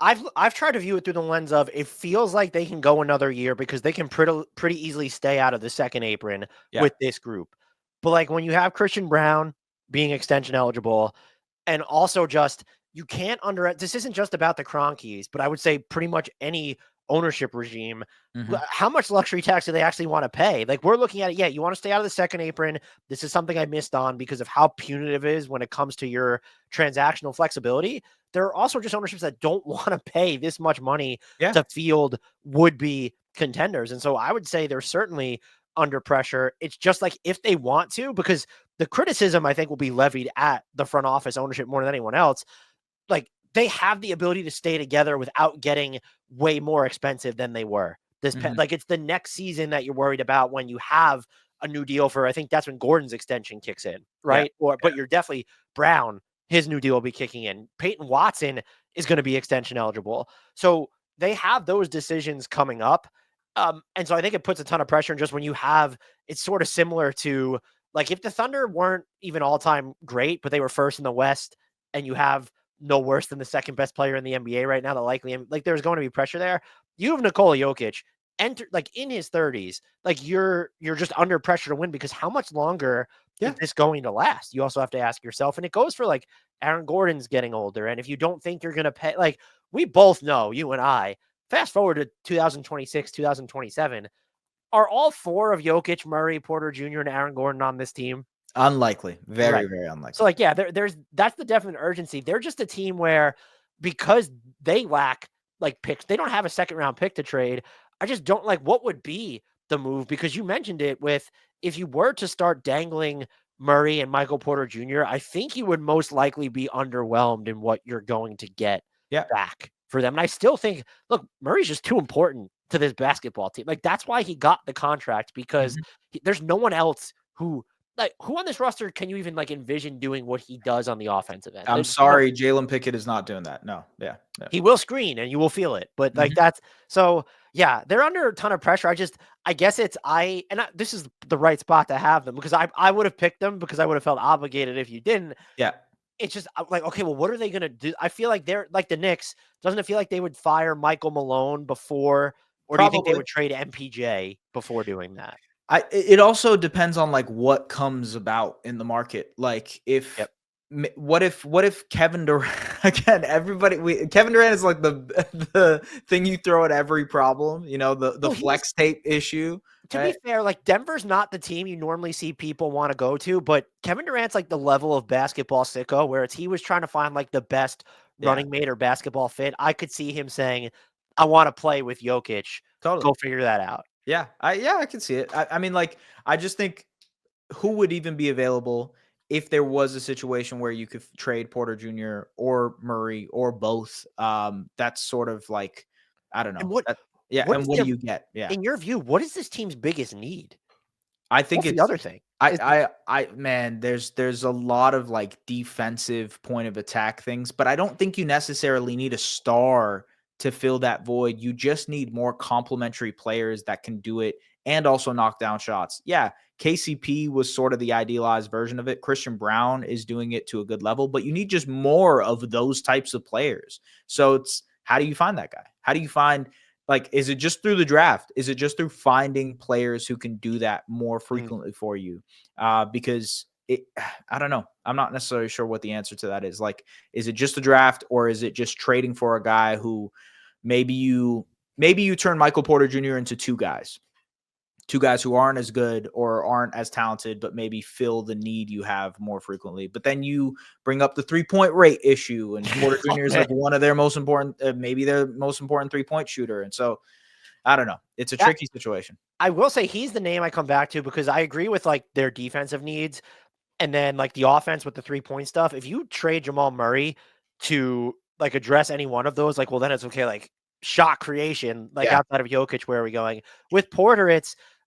I've tried to view it through the lens of, it feels like they can go another year because they can pretty easily stay out of the second apron with this group. But like when you have Christian Brown being extension eligible, and also just, you can't this isn't just about the Kroenkes, but I would say pretty much any ownership regime, how much luxury tax do they actually want to pay? Like we're looking at it. Yeah. You want to stay out of the second apron. This is something I missed on because of how punitive it is when it comes to your transactional flexibility. There are also just ownerships that don't want to pay this much money to field would-be contenders. And so I would say they're certainly under pressure. It's just like, if they want to, because the criticism I think will be levied at the front office ownership more than anyone else. Like, they have the ability to stay together without getting way more expensive than they were. Like, it's the next season that you're worried about when you have a new deal for, I think that's when Gordon's extension kicks in, right? But you're definitely Brown, his new deal will be kicking in. Peyton Watson is going to be extension eligible. So they have those decisions coming up. And so I think it puts a ton of pressure. And just when you have, it's sort of similar to like if the Thunder weren't even all time great, but they were first in the West, and you have no worse than the second best player in the NBA right now, the likely, like there's going to be pressure there. You have Nikola Jokic enter like in his 30s, like you're just under pressure to win because how much longer is this going to last? You also have to ask yourself, and it goes for like Aaron Gordon's getting older. And if you don't think you're going to pay, like we both know, you and I, fast forward to 2026, 2027, are all four of Jokic, Murray, Porter Jr., and Aaron Gordon on this team? Unlikely. Very, Right. very unlikely. So like, yeah, that's the definite urgency. They're just a team where because they lack like picks, they don't have a second round pick to trade. I just don't like what would be the move because you mentioned it with if you were to start dangling Murray and Michael Porter Jr., I think you would most likely be underwhelmed in what you're going to get back for them. And I still think, look, Murray's just too important to this basketball team. Like that's why he got the contract because there's no one else who on this roster can you even like envision doing what he does on the offensive end? I'm sorry, Jalen Pickett is not doing that. No, yeah. He will screen and you will feel it, but like that's so yeah, they're under a ton of pressure. I guess it's this is the right spot to have them because I would have picked them because I would have felt obligated if you didn't. Yeah. It's just like, okay, well, what are they going to do? I feel like they're like the Knicks. Doesn't it feel like they would fire Michael Malone before, or do you think they would trade MPJ before doing that? It also depends on like what comes about in the market. Like what if Kevin Durant again? Kevin Durant is like the thing you throw at every problem. You know the flex tape issue. To be fair, like Denver's not the team you normally see people want to go to, but Kevin Durant's like the level of basketball sicko where he was trying to find like the best running mate or basketball fit. I could see him saying, "I want to play with Jokic." Totally. Go figure that out. Yeah, I can see it. I mean, like, I just think who would even be available if there was a situation where you could trade Porter Jr. or Murray or both? That's sort of like, I don't know. And what do you get? Yeah. In your view, what is this team's biggest need? I think What's it's the other thing. Man, there's a lot of like defensive point of attack things, but I don't think you necessarily need a star to fill that void. You just need more complementary players that can do it and also knock down shots. Yeah, KCP was sort of the idealized version of it. Christian Brown is doing it to a good level, but you need just more of those types of players. So it's how do you find that guy? How do you find like, is it just through the draft? Is it just through finding players who can do that more frequently for you? Because I don't know. I'm not necessarily sure what the answer to that is. Like, is it just the draft or is it just trading for a guy who maybe you turn Michael Porter Jr. into two guys who aren't as good or aren't as talented, but maybe fill the need you have more frequently. But then you bring up the 3-point rate issue, and Porter Jr. is like one of their most important, maybe their most important 3-point shooter. And so I don't know. It's a tricky situation. I will say he's the name I come back to because I agree with like their defensive needs. And then like the offense with the 3-point stuff, if you trade Jamal Murray to like address any one of those, like, well, then it's okay. Like shot creation, like outside of Jokic, where are we going? With Porter,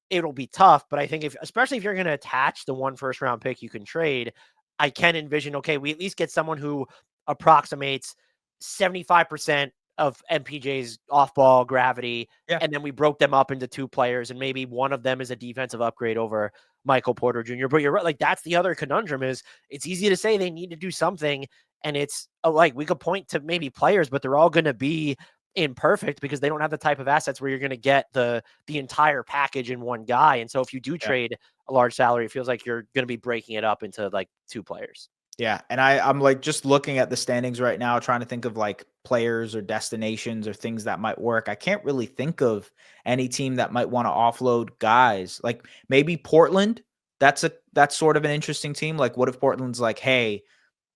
it'll be tough, but I think especially if you're going to attach the 1 first-round pick you can trade, I can envision, okay, we at least get someone who approximates 75% of MPJ's off-ball gravity, and then we broke them up into 2 players, and maybe one of them is a defensive upgrade over Michael Porter Jr. But you're right, like that's the other conundrum is it's easy to say they need to do something, and it's like we could point to maybe players, but they're all going to be imperfect because they don't have the type of assets where you're going to get the entire package in one guy. And so if you do trade a large salary, it feels like you're going to be breaking it up into like 2 players. Yeah. And I'm like just looking at the standings right now, trying to think of like players or destinations or things that might work. I can't really think of any team that might want to offload guys. Like maybe Portland. That's sort of an interesting team. Like what if Portland's like, hey,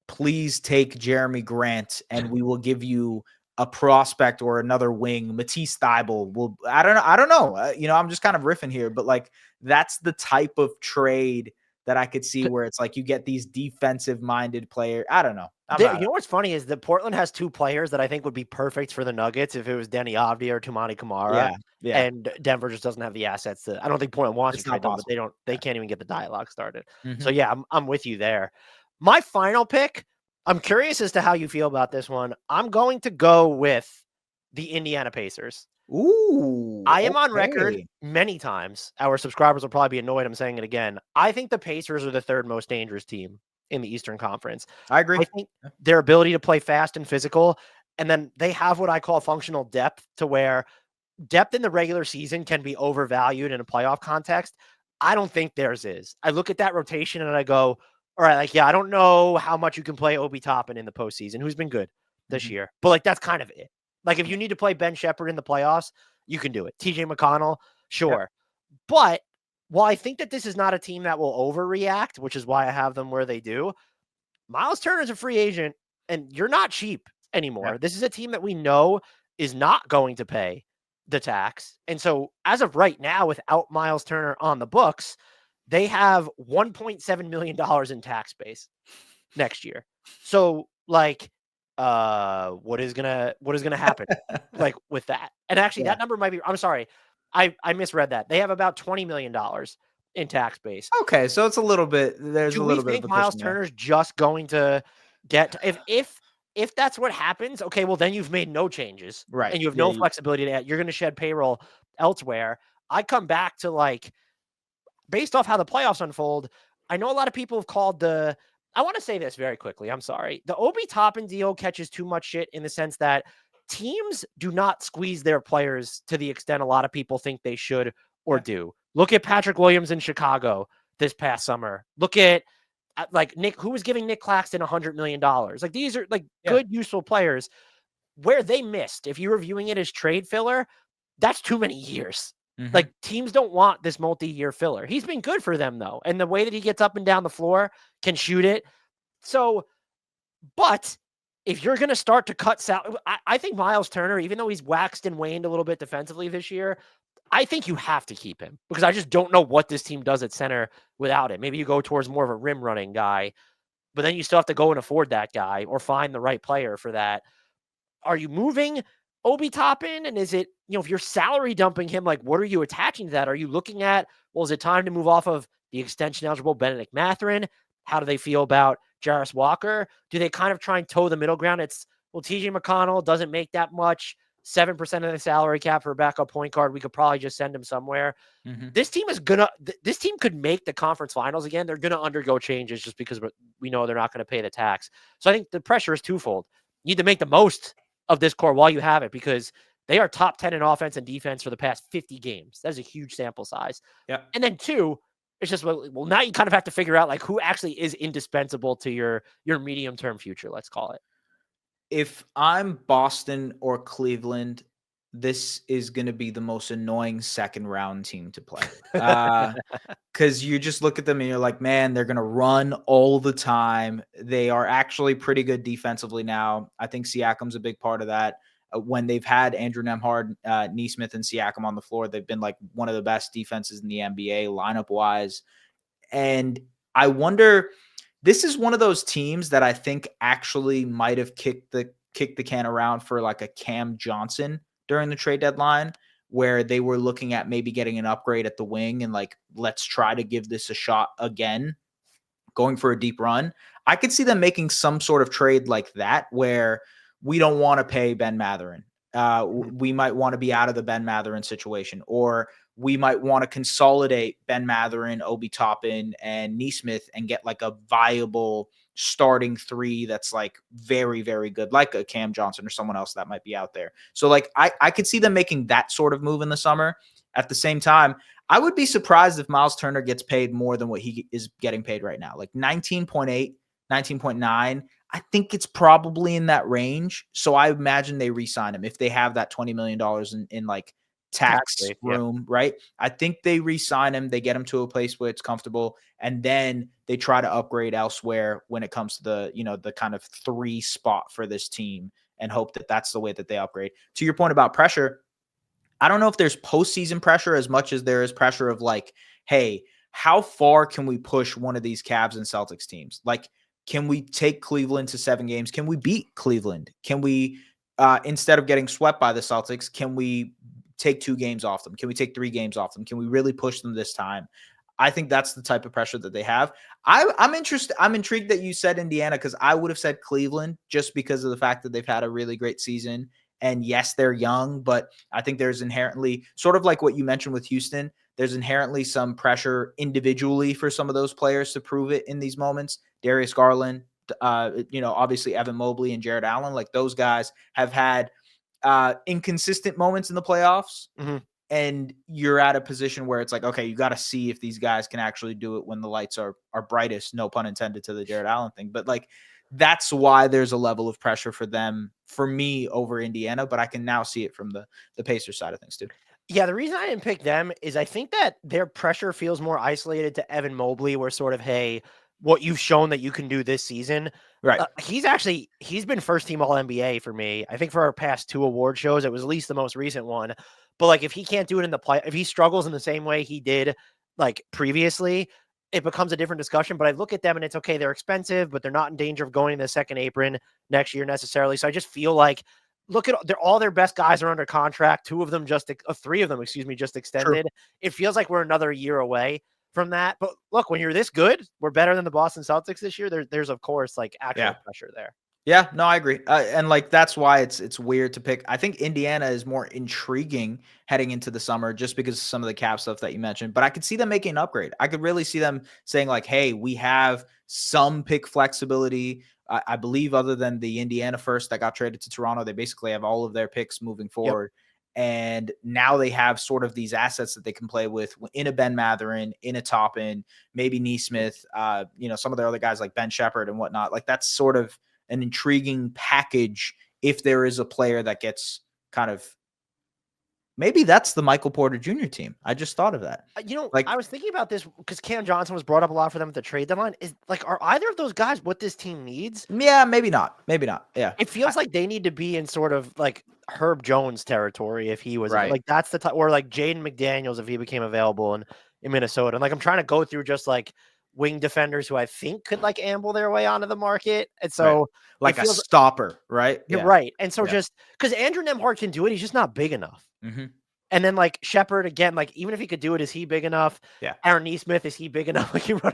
please take Jeremy Grant and we will give you a prospect or another wing, Matisse Thybulle. Will I don't know. I'm just kind of riffing here, but like that's the type of trade that I could see where it's like you get these defensive minded players. I don't know. You know what's funny is that Portland has 2 players that I think would be perfect for the Nuggets if it was Denny Avdia or Tumani Kamara. Yeah. And Denver just doesn't have the assets I don't think Portland wants to trade them, but they can't even get the dialogue started. So yeah, I'm with you there. My final pick, I'm curious as to how you feel about this one. I'm going to go with the Indiana Pacers. Ooh, I am on record okay. many times. Our subscribers will probably be annoyed I'm saying it again. I think the Pacers are the third most dangerous team in the Eastern Conference. I agree. I think their ability to play fast and physical, and then they have what I call functional depth, to where depth in the regular season can be overvalued in a playoff context. I don't think theirs is. I look at that rotation and I go, all right, like, yeah, I don't know how much you can play Obi Toppin in the postseason, who's been good this Mhm. year, but like, that's kind of it. Like, if you need to play Ben Shepherd in the playoffs, you can do it. TJ McConnell, Yep. sure. But while I think that this is not a team that will overreact, which is why I have them where they do, Miles Turner's a free agent and you're not cheap Yep. anymore. This is a team that we know is not going to pay the tax. And so, as of right now, without Miles Turner on the books, they have $1.7 million in tax base next year. So, like, what is gonna happen like with that? And actually, Yeah. that number might be, I'm sorry, I misread that. They have about $20 million in tax base. Okay, so it's a little bit there's Do a we little bit of think a Miles cushion there. Turner's just going to get, if that's what happens, okay, well, then you've made no changes Right. and you have Yeah, no flexibility to add. You're going to shed payroll elsewhere. I come back to, like, based off how the playoffs unfold, I know a lot of people have called the, I want to say this very quickly. I'm sorry. The Obi Toppin deal catches too much shit in the sense that teams do not squeeze their players to the extent a lot of people think they should or yeah, do. Look at Patrick Williams in Chicago this past summer. Look at like Nick, who was giving Nick Claxton $100 million. Like, these are like yeah. good, useful players. Where they missed, if you're reviewing it as trade filler, that's too many years. Mhm. Like, teams don't want this multi-year filler. He's been good for them though, and the way that he gets up and down the floor, can shoot it. So, but if you're going to start to cut salary, I think Miles Turner, even though he's waxed and waned a little bit defensively this year, I think you have to keep him, because I just don't know what this team does at center without him. Maybe you go towards more of a rim running guy, but then you still have to go and afford that guy or find the right player for that. Are you moving Obi Toppin? And is it, if you're salary dumping him, like, what are you attaching to that? Are you looking at, well, is it time to move off of the extension eligible Benedict Mathurin? How do they feel about Jarris Walker? Do they kind of try and toe the middle ground? It's, well, TJ McConnell doesn't make that much, 7% of the salary cap for a backup point guard. We could probably just send him somewhere. Mhm. This team this team could make the conference finals again. They're going to undergo changes just because we know they're not going to pay the tax. So I think the pressure is twofold. You need to make the most of this core while you have it, because they are top 10 in offense and defense for the past 50 games. That is a huge sample size. Yeah. And then two, it's just, well, now you kind of have to figure out, like, who actually is indispensable to your medium-term future, let's call it. If I'm Boston or Cleveland, this is gonna be the most annoying second round team to play. Because you just look at them and you're like, man, they're gonna run all the time. They are actually pretty good defensively now. I think Siakam's a big part of that. When they've had Andrew Nemhard, Neesmith, and Siakam on the floor, they've been like one of the best defenses in the NBA lineup wise. And I wonder, this is one of those teams that I think actually might have kicked the can around for like a Cam Johnson during the trade deadline, where they were looking at maybe getting an upgrade at the wing and like, let's try to give this a shot again, going for a deep run. I could see them making some sort of trade like that where we don't want to pay Ben Matherin. Mhm. We might want to be out of the Ben Matherin situation, or we might want to consolidate Ben Matherin, Obi Toppin, and Neesmith and get like a viable starting three that's like very, very good, like a Cam Johnson or someone else that might be out there. So like I could see them making that sort of move in the summer. At the same time, I would be surprised if Miles Turner gets paid more than what he is getting paid right now. Like 19.8, 19.9. I think it's probably in that range. So I imagine they re-sign him if they have that $20 million in like Tax tax base, yeah. room, right? I think they re-sign him, they get him to a place where it's comfortable, and then they try to upgrade elsewhere when it comes to the kind of 3 spot for this team, and hope that that's the way that they upgrade. To your point about pressure, I don't know if there's postseason pressure as much as there is pressure of like, hey, how far can we push one of these Cavs and Celtics teams? Like, can we take Cleveland to 7 games? Can we beat Cleveland? Can we, instead of getting swept by the Celtics, can we take 2 games off them? Can we take 3 games off them? Can we really push them this time? I think that's the type of pressure that they have. I'm interested. I'm intrigued that you said Indiana because I would have said Cleveland just because of the fact that they've had a really great season. And yes, they're young, but I think there's inherently sort of like what you mentioned with Houston. There's inherently some pressure individually for some of those players to prove it in these moments. Darius Garland, obviously Evan Mobley and Jared Allen, like those guys have had inconsistent moments in the playoffs, Mhm. and you're at a position where it's like, okay, you got to see if these guys can actually do it when the lights are brightest. No pun intended to the Jared Allen thing, but like that's why there's a level of pressure for them, for me, over Indiana. But I can now see it from the Pacers side of things too. Yeah, the reason I didn't pick them is I think that their pressure feels more isolated to Evan Mobley, where sort of, hey, what you've shown that you can do this season. Right. He's been first team All NBA for me. I think for our past 2 award shows, it was at least the most recent one. But like, if he can't do it in the play, if he struggles in the same way he did like previously, it becomes a different discussion. But I look at them and it's okay. They're expensive, but they're not in danger of going to the second apron next year necessarily. So I just feel like look at all their best guys are under contract. 2 of them three of them, excuse me, just True. extended. It feels like we're another year away from that. But look, when you're this good, we're better than the Boston Celtics this year. There's of course like actual pressure there. Yeah, no, I agree. And like that's why it's weird to pick. I think Indiana is more intriguing heading into the summer just because of some of the cap stuff that you mentioned. But I could see them making an upgrade. I could really see them saying like, "Hey, we have some pick flexibility." I believe, other than the Indiana first that got traded to Toronto, they basically have all of their picks moving Yep. forward. And now they have sort of these assets that they can play with in a Ben Matherin, in a Toppin, maybe Neesmith, some of their other guys like Ben Shepherd and whatnot. Like that's sort of an intriguing package if there is a player that gets kind of, maybe that's the Michael Porter Jr. team. I just thought of that. I Like, was thinking about this because Cam Johnson was brought up a lot for them at the trade deadline. Is like, are either of those guys what this team needs? yeah, maybe not. Maybe not. Yeah. It feels like they need to be in sort of like Herb Jones territory if he was Right. like that's the type, or like Jaden McDaniels if he became available in Minnesota. And like I'm trying to go through just like wing defenders who I think could like amble their way onto the market. And Right. so it Like a feels stopper, right? you're Yeah. right. And so Yeah. just because Andrew Nemhart can do it, he's just not big enough. Mhm. And then like Shepard again, like even if he could do it, is he big enough? Yeah. Aaron Neesmith, is he big enough? Like Yeah. run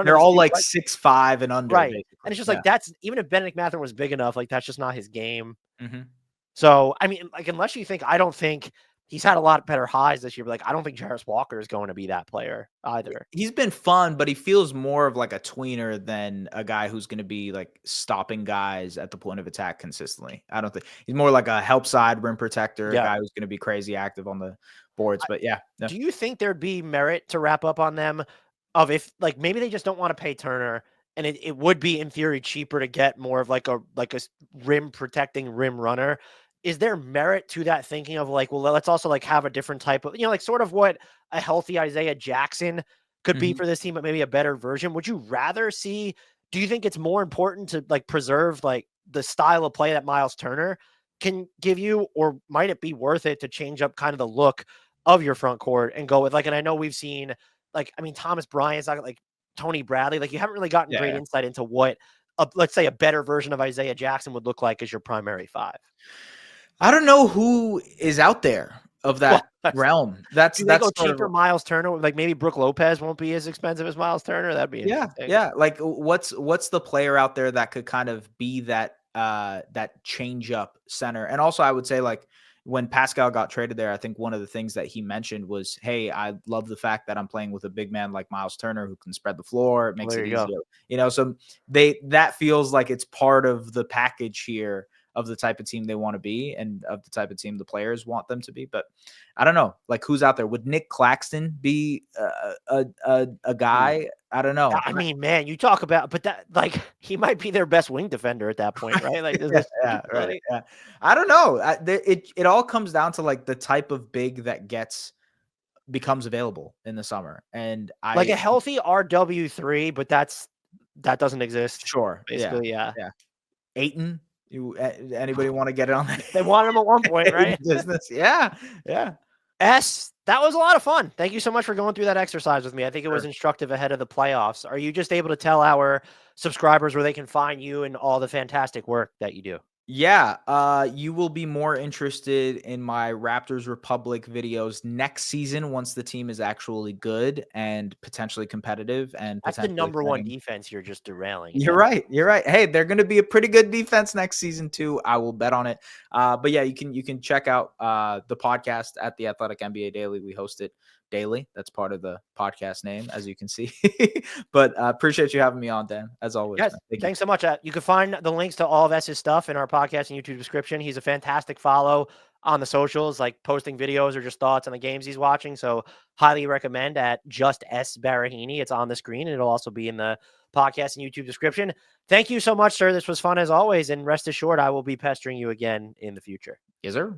They're the all speed, like right? 6'5" and under, Right. basically. And it's just Yeah. like that's even if Benedict Mathurin was big enough, like that's just not his game. Mhm. So I mean, like unless you think I don't think he's had a lot better highs this year, but like I don't think Jarris Walker is going to be that player either. He's been fun, but he feels more of like a tweener than a guy who's going to be like stopping guys at the point of attack consistently. I don't think he's more like a help side rim protector, a Yeah. guy who's going to be crazy active on the boards. But yeah, no. Do you think there'd be merit to wrap up on them of if like maybe they just don't want to pay Turner and it would be in theory cheaper to get more of like a rim protecting rim runner? Is there merit to that thinking of like, well, let's also like have a different type of, like sort of what a healthy Isaiah Jackson could be Mhm. for this team, but maybe a better version? Would you rather see, do you think it's more important to like preserve like the style of play that Miles Turner can give you, or might it be worth it to change up kind of the look of your front court and go with like, and I know we've seen like, I mean, Thomas Bryant's not like Tony Bradley, like you haven't really gotten great Yeah. insight into what let's say a better version of Isaiah Jackson would look like as your primary five. I don't know who is out there of Well, that realm. That's do they go sort of cheaper Miles Turner? Like maybe Brooke Lopez won't be as expensive as Miles Turner. That'd be yeah, interesting. yeah. Like what's the player out there that could kind of be that change up center? And also I would say like when Pascal got traded there, I think one of the things that he mentioned was, "Hey, I love the fact that I'm playing with a big man like Miles Turner who can spread the floor. It Well, makes there it you go. easier." So that feels like it's part of the package here of the type of team they want to be and of the type of team the players want them to be. But I don't know, like who's out there? Would Nick Claxton be a guy? I don't know. I mean, man, you talk about, but that like he might be their best wing defender at that point, right? Like, Yeah, yeah, right, yeah. I don't know. It all comes down to like the type of big that becomes available in the summer, and like I a healthy RW3, but that doesn't exist. sure, yeah, Basically, yeah. yeah. Aiton, anybody want to get it on They wanted him at one point, right? Aiton business? Yeah, yeah. That was a lot of fun. Thank you so much for going through that exercise with me. I think it was Sure. instructive ahead of the playoffs. Are you just able to tell our subscribers where they can find you and all the fantastic work that you do? Yeah, you will be more interested in my Raptors Republic videos next season once the team is actually good and potentially competitive and That's the potentially number one playing. defense you're just derailing if You're that's right. You're right. Hey, they're going to be a pretty good defense next season too. I will bet on it. But yeah, you can check out the podcast at the Athletic NBA Daily. We host it daily. That's part of the podcast name, as you can see. But appreciate you having me on, Dan. As always, Yes. man. Thank you. Thanks so much. You can find the links to all of S's stuff in our podcast and YouTube description. He's a fantastic follow on the socials, like posting videos or just thoughts on the games he's watching. So highly recommend at just S Barahini. It's on the screen and it'll also be in the podcast and YouTube description. Thank you so much, sir. This was fun as always. And rest assured, I will be pestering you again in the future. Yes, sir.